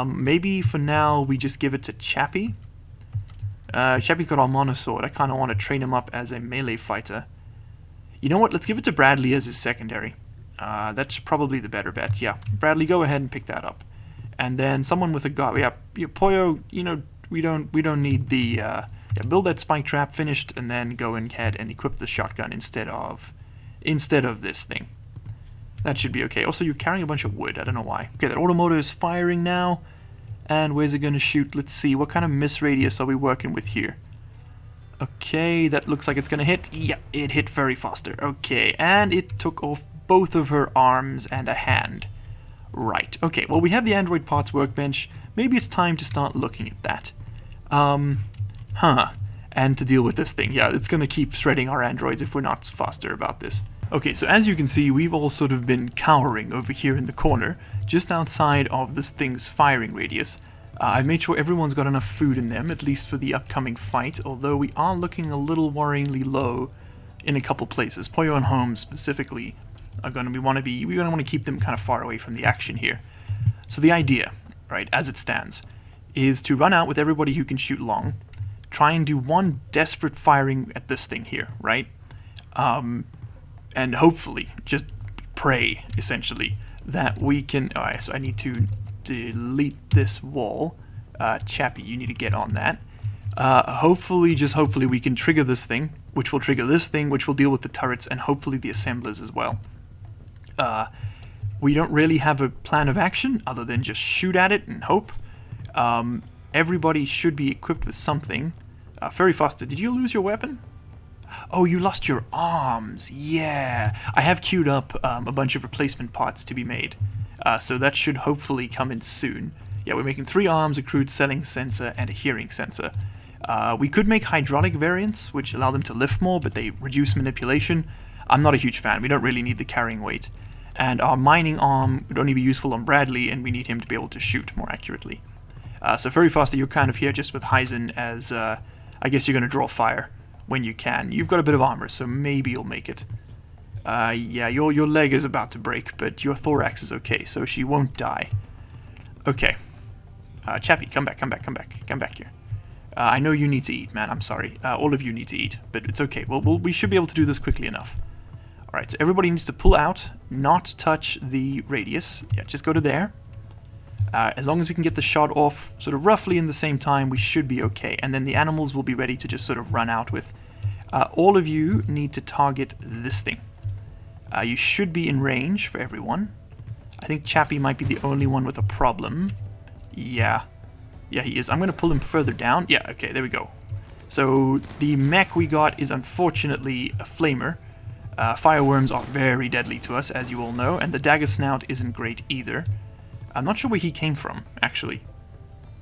Maybe for now we just give it to Chappie. Chappie's got our monosword. I kind of want to train him up as a melee fighter. You know what, let's give it to Bradley as his secondary. That's probably the better bet. Yeah, Bradley, go ahead and pick that up. And then someone with a gun. Yeah, Poyo, you know, we don't need the yeah, build that spike trap finished, and then go ahead and equip the shotgun instead of this thing. That should be okay. Also, you're carrying a bunch of wood. I don't know why. Okay, that automotor is firing now. And where's it going to shoot? Let's see. What kind of miss radius are we working with here? Okay, that looks like it's going to hit. Yeah, it hit very faster. Okay, and it took off both of her arms and a hand. Right, okay, well we have the Android parts workbench. Maybe it's time to start looking at that. And to deal with this thing. Yeah, it's going to keep shredding our androids if we're not faster about this. Okay, so as you can see, we've all sort of been cowering over here in the corner, just outside of this thing's firing radius. I've made sure everyone's got enough food in them, at least for the upcoming fight, although we are looking a little worryingly low in a couple places. Poyo and Holmes specifically are going to want to keep them kind of far away from the action here. So the idea, right, as it stands, is to run out with everybody who can shoot long, try and do one desperate firing at this thing here, right? And hopefully just pray, essentially, that we can... Alright, so I need to delete this wall. Chappie, you need to get on that. Hopefully, just hopefully, we can trigger this thing, which will trigger this thing, which will deal with the turrets, and hopefully the assemblers as well. We don't really have a plan of action, other than just shoot at it and hope. Everybody should be equipped with something. Fairy Foster, did you lose your weapon? Oh, you lost your arms. Yeah. I have queued up a bunch of replacement parts to be made. So that should hopefully come in soon. Yeah, we're making 3 arms, a crude selling sensor, and a hearing sensor. We could make hydraulic variants, which allow them to lift more, but they reduce manipulation. I'm not a huge fan. We don't really need the carrying weight. And our mining arm would only be useful on Bradley, and we need him to be able to shoot more accurately. So Fairy Foster, you're kind of here just with Heisen as, I guess you're going to draw fire when you can. You've got a bit of armor, so maybe you'll make it. Yeah, your leg is about to break, but your thorax is okay, so she won't die. Okay. Chappie, come back here. I know you need to eat, man, I'm sorry. All of you need to eat, but it's okay. We should be able to do this quickly enough. Alright, so everybody needs to pull out, not touch the radius. Yeah, just go to there. As long as we can get the shot off sort of roughly in the same time, we should be okay. And then the animals will be ready to just sort of run out with. All of you need to target this thing. You should be in range for everyone. I think Chappie might be the only one with a problem. Yeah. Yeah, he is. I'm going to pull him further down. Yeah, okay, there we go. So the mech we got is unfortunately a flamer. Fireworms are very deadly to us, as you all know, and the dagger snout isn't great either. I'm not sure where he came from, actually.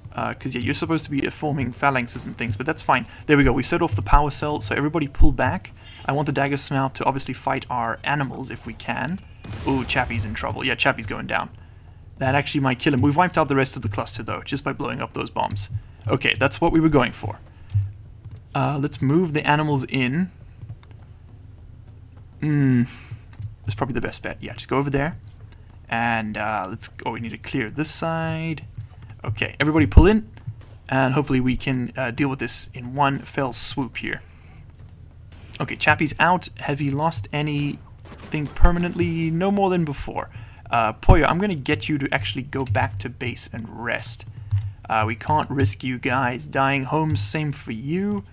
Because, yeah, you're supposed to be forming phalanxes and things, but that's fine. There we go, we set off the power cell, so everybody pull back. I want the dagger snout to obviously fight our animals if we can. Ooh, Chappie's in trouble. Yeah, Chappie's going down. That actually might kill him. We've wiped out the rest of the cluster, though, just by blowing up those bombs. Okay, that's what we were going for. Let's move the animals in. That's probably the best bet. Yeah, just go over there. And let's... Oh, we need to clear this side. Okay, everybody pull in. And hopefully we can deal with this in one fell swoop here. Okay, Chappie's out. Have you lost anything permanently? No more than before. Poyo, I'm going to get you to actually go back to base and rest. We can't risk you guys dying. Holmes, same for you.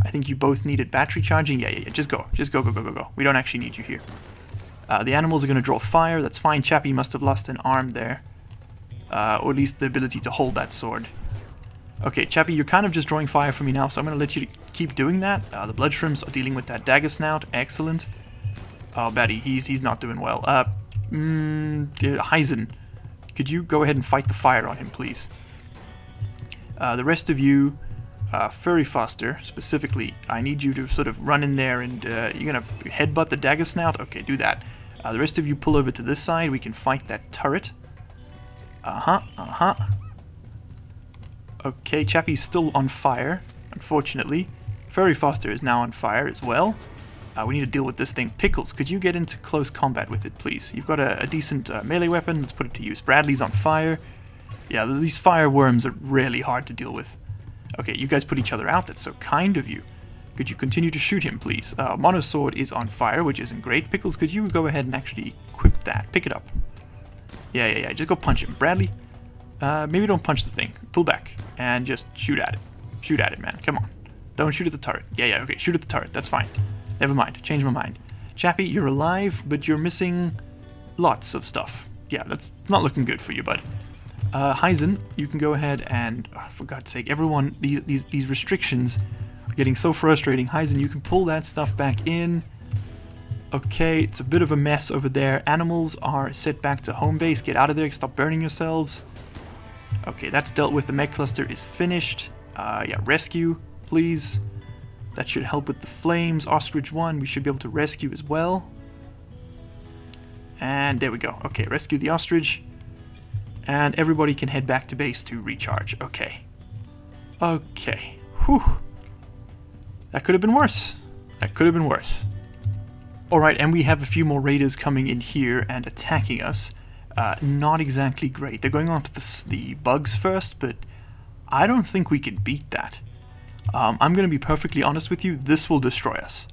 I think you both needed battery charging. Yeah. Just go. Just go. We don't actually need you here. The animals are going to draw fire. That's fine. Chappie must have lost an arm there. Or at least the ability to hold that sword. Okay, Chappie, you're kind of just drawing fire for me now, so I'm going to let you keep doing that. The blood shrimps are dealing with that dagger snout. Excellent. Oh, Betty, he's not doing well. Heisen, could you go ahead and fight the fire on him, please? The rest of you, Furry Foster, specifically, I need you to sort of run in there and you're going to headbutt the dagger snout? Okay, do that. The rest of you pull over to this side. We can fight that turret. Okay, Chappie's still on fire, unfortunately. Furry Foster is now on fire as well. We need to deal with this thing. Pickles, could you get into close combat with it, please? You've got a decent melee weapon. Let's put it to use. Bradley's on fire. Yeah, these fire worms are really hard to deal with. Okay, you guys put each other out. That's so kind of you. Could you continue to shoot him, please? Monosword is on fire, which isn't great. Pickles, could you go ahead and actually equip that? Pick it up. Yeah. Just go punch him. Bradley, maybe don't punch the thing. Pull back and just shoot at it. Shoot at it, man. Come on. Don't shoot at the turret. Yeah, okay. Shoot at the turret. That's fine. Never mind. Change my mind. Chappie, you're alive, but you're missing lots of stuff. Yeah, that's not looking good for you, bud. Heisen, you can go ahead and... Oh, for God's sake, everyone, these restrictions are getting so frustrating. Heisen, you can pull that stuff back in. Okay, it's a bit of a mess over there. Animals are set back to home base. Get out of there. Stop burning yourselves. Okay, that's dealt with. The mech cluster is finished. Yeah, rescue, please. That should help with the flames. Ostrich 1, we should be able to rescue as well. And there we go. Okay, rescue the ostrich. And everybody can head back to base to recharge. Okay. Okay. Whew. That could have been worse. Alright, and we have a few more raiders coming in here and attacking us. Not exactly great. They're going after the bugs first, but I don't think we can beat that. I'm going to be perfectly honest with you, this will destroy us.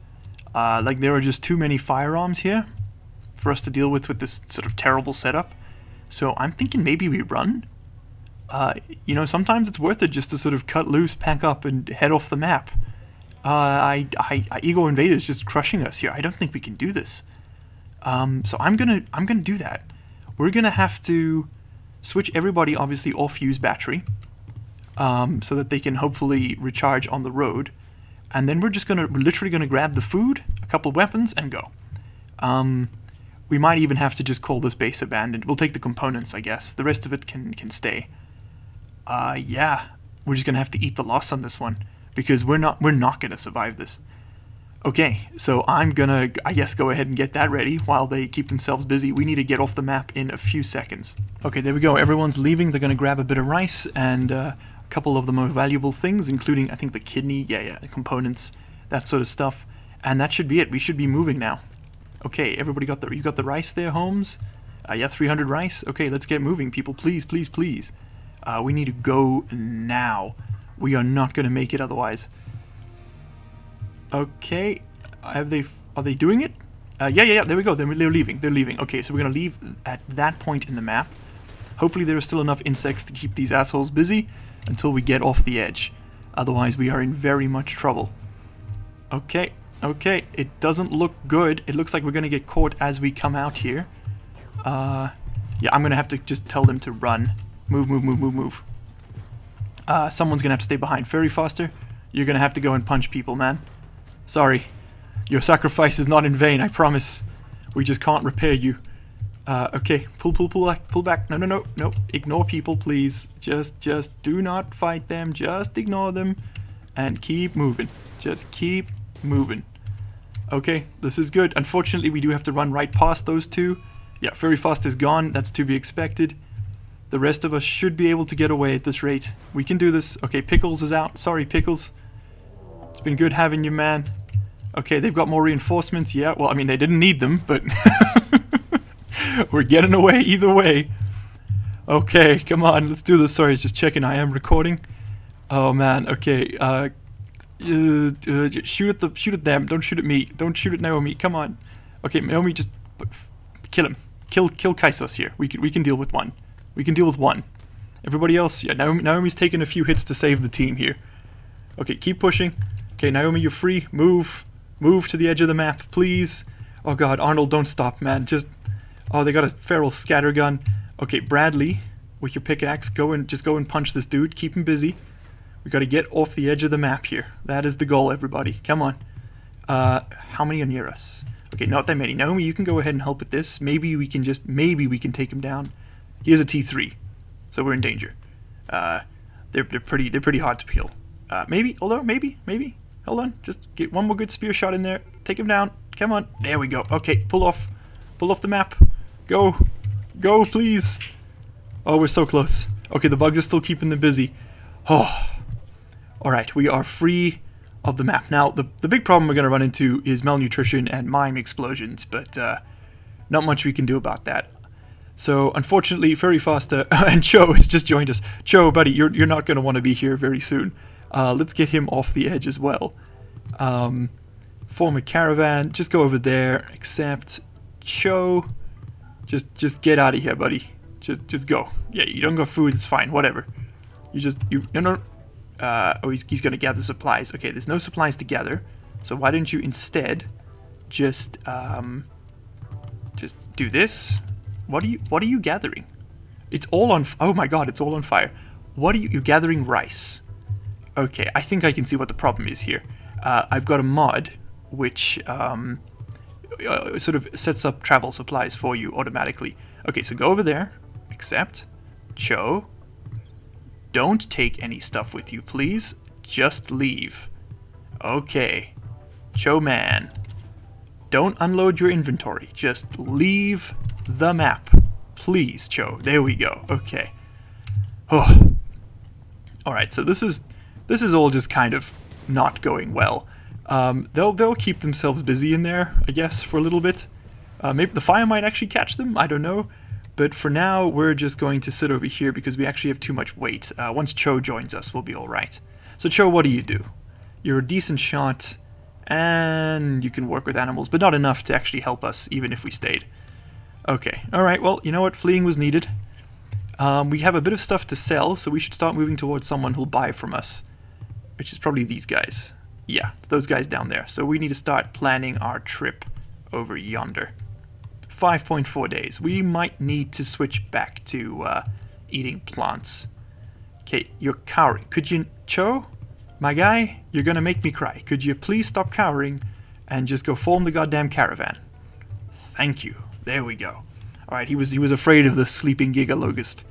Like, there are just too many firearms here for us to deal with this sort of terrible setup. So I'm thinking maybe we run. You know, sometimes it's worth it just to sort of cut loose, pack up, and head off the map. Igor Invader is just crushing us here. I don't think we can do this. So I'm gonna do that. We're gonna have to switch everybody obviously off use battery, so that they can hopefully recharge on the road, and then we're literally gonna grab the food, a couple weapons, and go. We might even have to just call this base abandoned. We'll take the components, I guess. The rest of it can stay. Yeah, we're just gonna have to eat the loss on this one, because we're not gonna survive this. Okay, so I'm gonna, I guess, go ahead and get that ready while they keep themselves busy. We need to get off the map in a few seconds. Okay, there we go. Everyone's leaving. They're gonna grab a bit of rice and a couple of the more valuable things, including, I think, the kidney. Yeah, the components, that sort of stuff. And that should be it. We should be moving now. Okay, everybody you got the rice there, Holmes? Yeah, 300 rice. Okay, let's get moving, people. Please. We need to go now. We are not going to make it otherwise. Okay, are they doing it? Yeah, there we go. They're leaving. Okay, so we're going to leave at that point in the map. Hopefully there are still enough insects to keep these assholes busy until we get off the edge. Otherwise, we are in very much trouble. Okay, it doesn't look good. It looks like we're going to get caught as we come out here. Yeah, I'm going to have to just tell them to run. Move. Someone's going to have to stay behind. Furry Foster, you're going to have to go and punch people, man. Sorry. Your sacrifice is not in vain, I promise. We just can't repair you. Okay, pull back. No. Ignore people, please. Just do not fight them. Just ignore them. And keep moving. Just keep moving. Okay, this is good. Unfortunately, we do have to run right past those two. Yeah, Furry Fast is gone. That's to be expected. The rest of us should be able to get away at this rate. We can do this. Okay, Pickles is out. Sorry, Pickles. It's been good having you, man. Okay, they've got more reinforcements. Yeah, well, I mean, they didn't need them, but... We're getting away either way. Okay, come on, let's do this. Sorry, just checking. I am recording. Oh man. Okay. Shoot at them. Don't shoot at me. Don't shoot at Naomi. Come on. Okay, Naomi, just kill him. Kill Kaisos here. We can deal with one. We can deal with one. Everybody else, yeah. Naomi's taking a few hits to save the team here. Okay, keep pushing. Okay, Naomi, you're free. Move to the edge of the map, please. Oh God, Arnold, don't stop, man. Oh, they got a feral scattergun. Okay, Bradley, with your pickaxe, just go and punch this dude. Keep him busy. We got to get off the edge of the map here. That is the goal, everybody. Come on. How many are near us? Okay, not that many. Naomi, you can go ahead and help with this. Maybe we can take him down. He has a T3, so we're in danger. They're pretty hard to peel. Maybe. Hold on. Just get one more good spear shot in there. Take him down. Come on. There we go. Okay, pull off the map. Go, please. Oh, we're so close. Okay, the bugs are still keeping them busy. Oh. Alright, we are free of the map. Now, the big problem we're going to run into is malnutrition and mime explosions, but not much we can do about that. So, unfortunately, Furry Faster and Cho has just joined us. Cho, buddy, you're not going to want to be here very soon. Let's get him off the edge as well. Form a caravan. Just go over there. Accept. Cho, just get out of here, buddy. Just go. Yeah, you don't got food, it's fine. Whatever. No. Oh, he's gonna gather supplies. Okay, there's no supplies to gather. So why don't you instead just do this? What are you gathering? It's all on. Oh my God, it's all on fire. You're gathering rice. Okay, I think I can see what the problem is here. I've got a mod which sort of sets up travel supplies for you automatically. Okay, so go over there. Accept. Cho. Don't take any stuff with you, please. Just leave. Okay. Cho man. Don't unload your inventory. Just leave the map. Please, Cho. There we go. Okay. Oh. Alright, so this is all just kind of not going well. They'll keep themselves busy in there, I guess, for a little bit. Maybe the fire might actually catch them, I don't know. But for now, we're just going to sit over here because we actually have too much weight. Once Cho joins us, we'll be alright. So Cho, what do? You're a decent shot, and you can work with animals, but not enough to actually help us, even if we stayed. Okay, alright, well, you know what? Fleeing was needed. We have a bit of stuff to sell, so we should start moving towards someone who'll buy from us. Which is probably these guys. Yeah, it's those guys down there. So we need to start planning our trip over yonder. 5.4 days. We might need to switch back to eating plants. Okay, you're cowering. Could you, Cho? My guy, you're gonna make me cry. Could you please stop cowering and just go form the goddamn caravan? Thank you. There we go. Alright, he was afraid of the sleeping Gigalogist.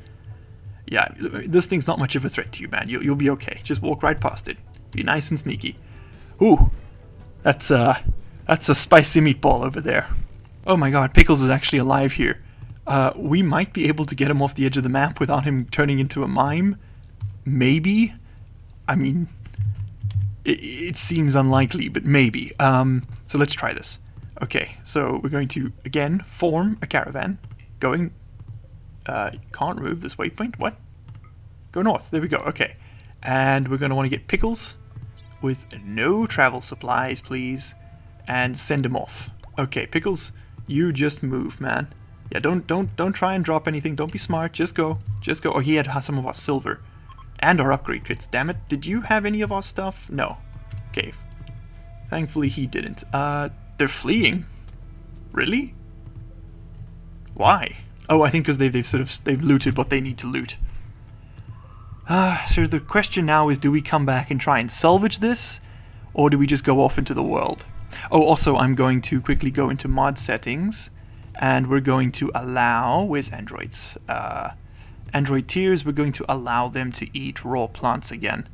Yeah, this thing's not much of a threat to you, man. You'll be okay. Just walk right past it. Be nice and sneaky. Ooh, that's a spicy meatball over there. Oh my God, Pickles is actually alive here. We might be able to get him off the edge of the map without him turning into a mime. Maybe. I mean, it seems unlikely, but maybe. So let's try this. Okay, so we're going to, again, form a caravan. Going... can't remove this waypoint. What? Go north. There we go. Okay. And we're going to want to get Pickles with no travel supplies, please. And send him off. Okay, Pickles, you just move, man. Yeah, don't try and drop anything. Don't be smart. Just go. Just go. Oh, he had some of our silver. And our upgrade kits. Damn it. Did you have any of our stuff? No. Okay. Thankfully, he didn't. They're fleeing. Really? Why? Oh, I think because they've looted what they need to loot. So the question now is, do we come back and try and salvage this, or do we just go off into the world? Oh, also, I'm going to quickly go into mod settings, and we're going to allow, where's androids? Android tiers, we're going to allow them to eat raw plants again,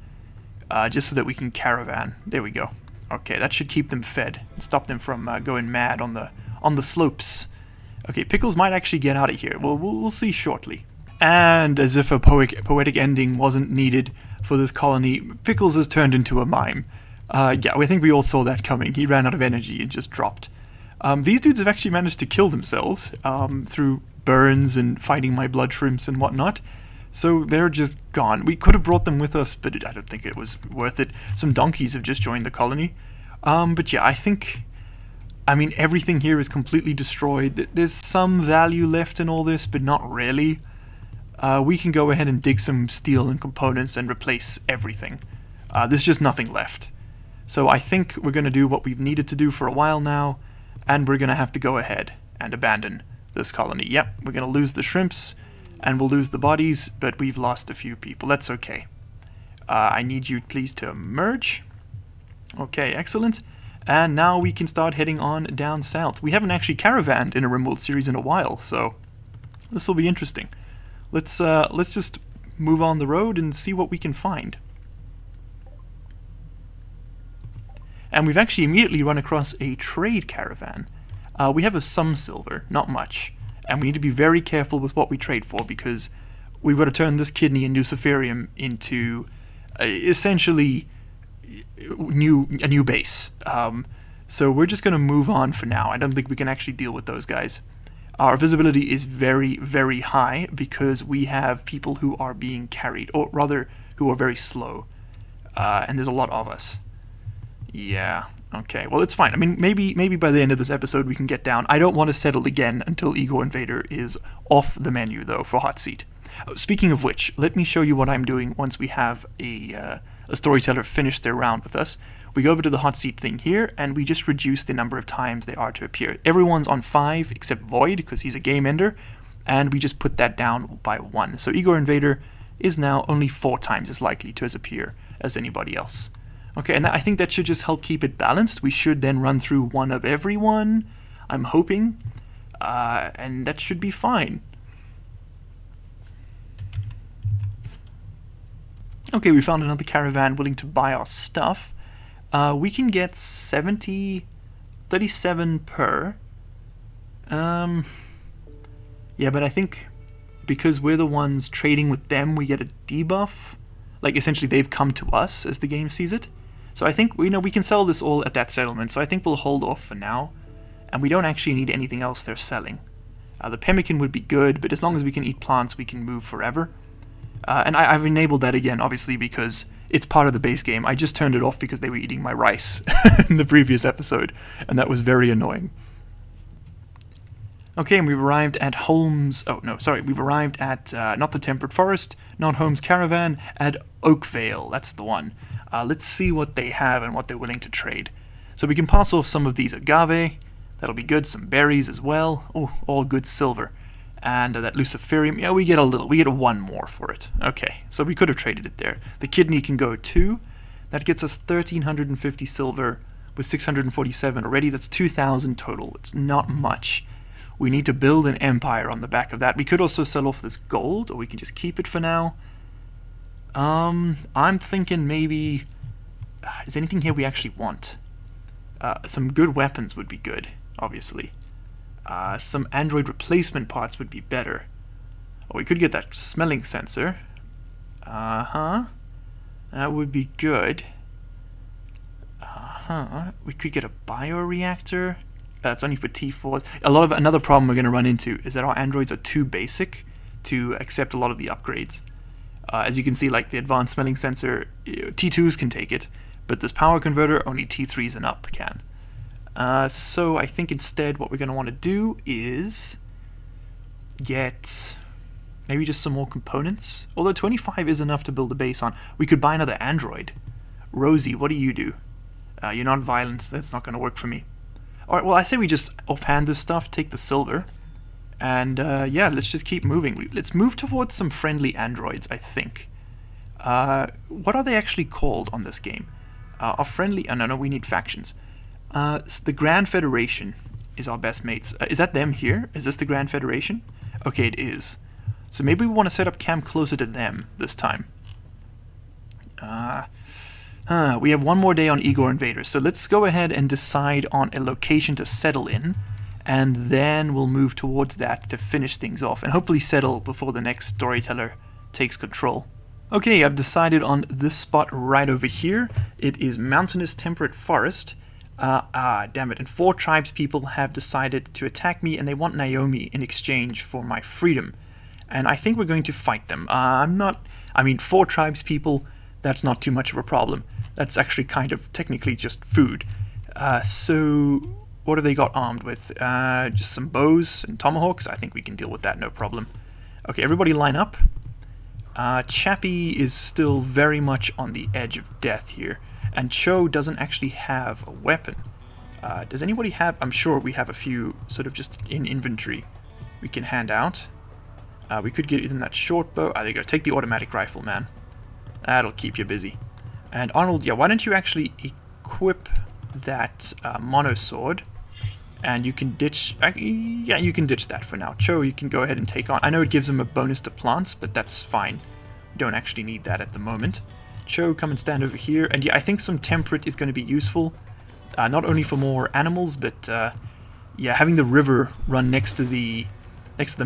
just so that we can caravan. There we go. Okay, that should keep them fed and stop them from going mad on the slopes. Okay, Pickles might actually get out of here. We'll see shortly. And as if a poetic ending wasn't needed for this colony, Pickles has turned into a mime. Yeah, I think we all saw that coming. He ran out of energy and just dropped. These dudes have actually managed to kill themselves through burns and fighting my blood shrimps and whatnot. So they're just gone. We could have brought them with us, but I don't think it was worth it. Some donkeys have just joined the colony. But yeah, I mean, everything here is completely destroyed. There's some value left in all this, but not really. We can go ahead and dig some steel and components and replace everything. There's just nothing left. So I think we're going to do what we've needed to do for a while now, and we're going to have to go ahead and abandon this colony. Yep, we're going to lose the shrimps, and we'll lose the bodies, but we've lost a few people. That's okay. I need you, please, to merge. Okay, excellent. And now we can start heading on down south. We haven't actually caravanned in a Rimworld series in a while, so this will be interesting. Let's just move on the road and see what we can find. And we've actually immediately run across a trade caravan. We have some silver, not much. And we need to be very careful with what we trade for, because we've got to turn this kidney and Luciferium into essentially a new base. So we're just going to move on for now. I don't think we can actually deal with those guys. Our visibility is very, very high because we have people who are being carried, or rather, who are very slow. And there's a lot of us. Yeah, okay, well, it's fine. I mean, maybe by the end of this episode we can get down. I don't want to settle again until Igor Invader is off the menu, though, for Hot Seat. Speaking of which, let me show you what I'm doing once we have a storyteller finish their round with us. We go over to the Hot Seat thing here, and we just reduce the number of times they are to appear. Everyone's on 5 except Void, because he's a game ender, and we just put that down by 1. So Igor Invader is now only 4 times as likely to appear as anybody else. Okay, and I think that should just help keep it balanced. We should then run through one of everyone, I'm hoping, and that should be fine. Okay, we found another caravan willing to buy our stuff. We can get 37 per. Yeah, but I think because we're the ones trading with them, we get a debuff. Like, essentially, they've come to us as the game sees it. So I think, we can sell this all at that settlement, so I think we'll hold off for now. And we don't actually need anything else they're selling. The pemmican would be good, but as long as we can eat plants, we can move forever. And I've enabled that again, obviously, because it's part of the base game. I just turned it off because they were eating my rice in the previous episode, and that was very annoying. Okay, and we've arrived at Holmes... Oh, no, sorry. We've arrived at, not the Temperate Forest, not Holmes Caravan, at Oakvale. That's the one. Let's see what they have and what they're willing to trade. So we can pass off some of these agave. That'll be good. Some berries as well. Oh, all good silver. And that Luciferium, yeah, we get a little. We get 1 more for it. Okay, so we could have traded it there. The kidney can go 2. That gets us 1,350 silver with 647 already. That's 2,000 total. It's not much. We need to build an empire on the back of that. We could also sell off this gold, or we can just keep it for now. I'm thinking maybe... is anything here we actually want? Some good weapons would be good, obviously. Some android replacement parts would be better. Oh, we could get that smelling sensor. That would be good. We could get a bioreactor. It's only for T4s. Another problem we're going to run into is that our androids are too basic to accept a lot of the upgrades. As you can see, like the advanced smelling sensor, T2s can take it, but this power converter, only T3s and up can. So I think instead what we're going to want to do is get maybe just some more components. Although 25 is enough to build a base on. We could buy another android. Rosie, what do you do? You're not violent, that's not going to work for me. Alright, well I say we just offhand this stuff, take the silver, and yeah, let's just keep moving. Let's move towards some friendly androids, I think. What are they actually called on this game? Our friendly... Oh, no, we need factions. The Grand Federation is our best mates. Is that them here? Is this the Grand Federation? Okay, it is. So maybe we want to set up camp closer to them this time. We have 1 more day on Igor Invader, so let's go ahead and decide on a location to settle in, and then we'll move towards that to finish things off, and hopefully settle before the next storyteller takes control. Okay, I've decided on this spot right over here. It is Mountainous Temperate Forest. Damn it. And 4 tribespeople have decided to attack me, and they want Naomi in exchange for my freedom. And I think we're going to fight them. 4 tribespeople, that's not too much of a problem. That's actually kind of technically just food. So what have they got armed with? Just some bows and tomahawks? I think we can deal with that, no problem. Okay, everybody line up. Chappie is still very much on the edge of death here. And Cho doesn't actually have a weapon. Does anybody have... I'm sure we have a few sort of just in inventory we can hand out. We could get in that short bow. There you go. Take the automatic rifle, man. That'll keep you busy. And Arnold, yeah, why don't you actually equip that mono sword? And you can ditch... yeah, you can ditch that for now. Cho, you can go ahead and take on... I know it gives him a bonus to plants, but that's fine. We don't actually need that at the moment. Cho, come and stand over here. And yeah, I think some temperate is going to be useful. Not only for more animals, but yeah, having the river run next to the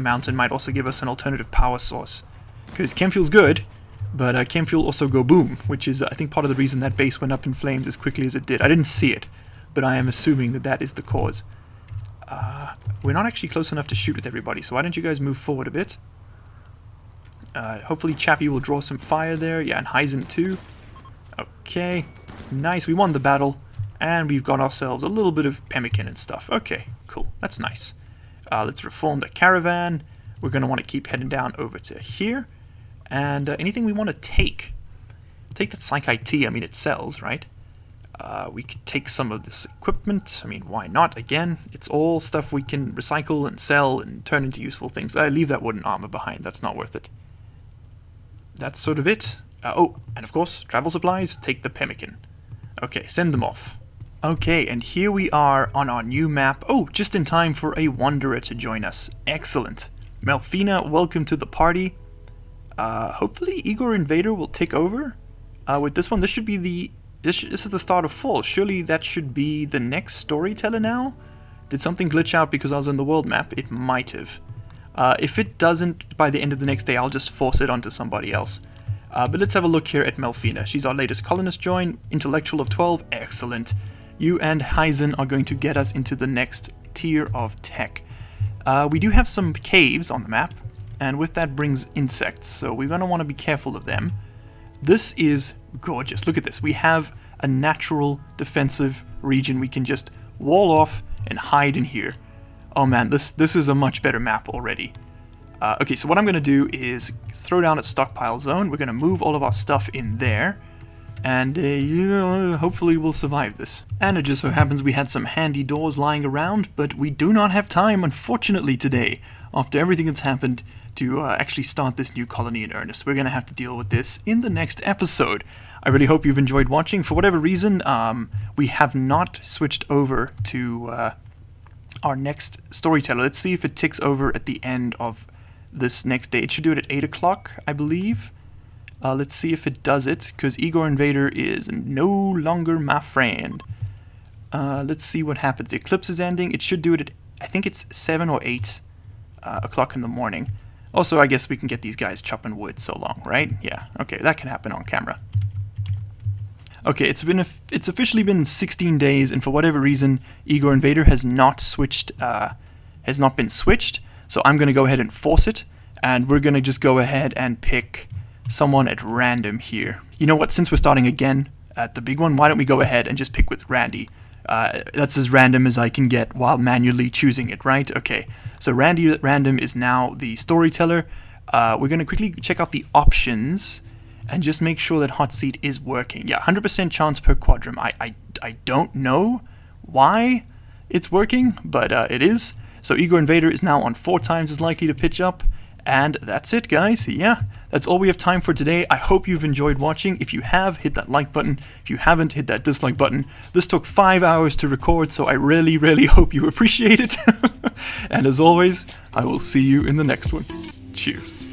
mountain might also give us an alternative power source. Because chem fuel's good, but chem fuel also go boom, which is I think part of the reason that base went up in flames as quickly as it did. I didn't see it, but I am assuming that that is the cause. We're not actually close enough to shoot with everybody, so why don't you guys move forward a bit? Hopefully Chappie will draw some fire there. Yeah, and Heisen too. Okay, nice. We won the battle, and we've got ourselves a little bit of pemmican and stuff. Okay, cool. That's nice. Let's reform the caravan. We're going to want to keep heading down over to here. And anything we want to take. Take that Psych IT. I mean, it sells, right? We could take some of this equipment. I mean, why not? Again, it's all stuff we can recycle and sell and turn into useful things. Leave that wooden armor behind. That's not worth it. That's sort of it. Oh, and of course, travel supplies. Take the pemmican. Okay, send them off. Okay, and here we are on our new map. Oh, just in time for a wanderer to join us. Excellent. Melfina, welcome to the party. Hopefully Igor Invader will take over with this one. This should be the... This is the start of fall. Surely that should be the next storyteller now? Did something glitch out because I was on the world map? It might have. If it doesn't, by the end of the next day, I'll just force it onto somebody else. But let's have a look here at Melfina. She's our latest colonist join. Intellectual of 12. Excellent. You and Heisen are going to get us into the next tier of tech. We do have some caves on the map, and with that brings insects, so we're going to want to be careful of them. This is gorgeous. Look at this. We have a natural defensive region. We can just wall off and hide in here. Oh man, this is a much better map already. Okay, so what I'm going to do is throw down a stockpile zone. We're going to move all of our stuff in there. And hopefully we'll survive this. And it just so happens we had some handy doors lying around, but we do not have time, unfortunately, today, after everything that's happened, to actually start this new colony in earnest. We're going to have to deal with this in the next episode. I really hope you've enjoyed watching. For whatever reason, we have not switched over to our next storyteller. Let's see if it ticks over at the end of this next day. It should do it at 8 o'clock, I believe. Let's see if it does it, because Igor Invader is no longer my friend. Let's see what happens. The eclipse is ending. It should do it at, I think it's 7 or 8 o'clock in the morning. Also, I guess we can get these guys chopping wood so long, right? Yeah, okay, that can happen on camera. Okay, it's officially been 16 days, and for whatever reason, Igor Invader has not been switched. So I'm going to go ahead and force it, and we're going to just go ahead and pick someone at random here. You know what, since we're starting again at the big one, why don't we go ahead and just pick with Randy? That's as random as I can get while manually choosing it, right? Okay, so Randy at random is now the storyteller. We're going to quickly check out the options and just make sure that hot seat is working. Yeah, 100% chance per quadrum. I don't know why it's working, but it is. So Igor Invader is now on 4 times as likely to pitch up. And that's it, guys. Yeah, that's all we have time for today. I hope you've enjoyed watching. If you have, hit that like button. If you haven't, hit that dislike button. This took 5 hours to record, so I really, really hope you appreciate it. And as always, I will see you in the next one. Cheers.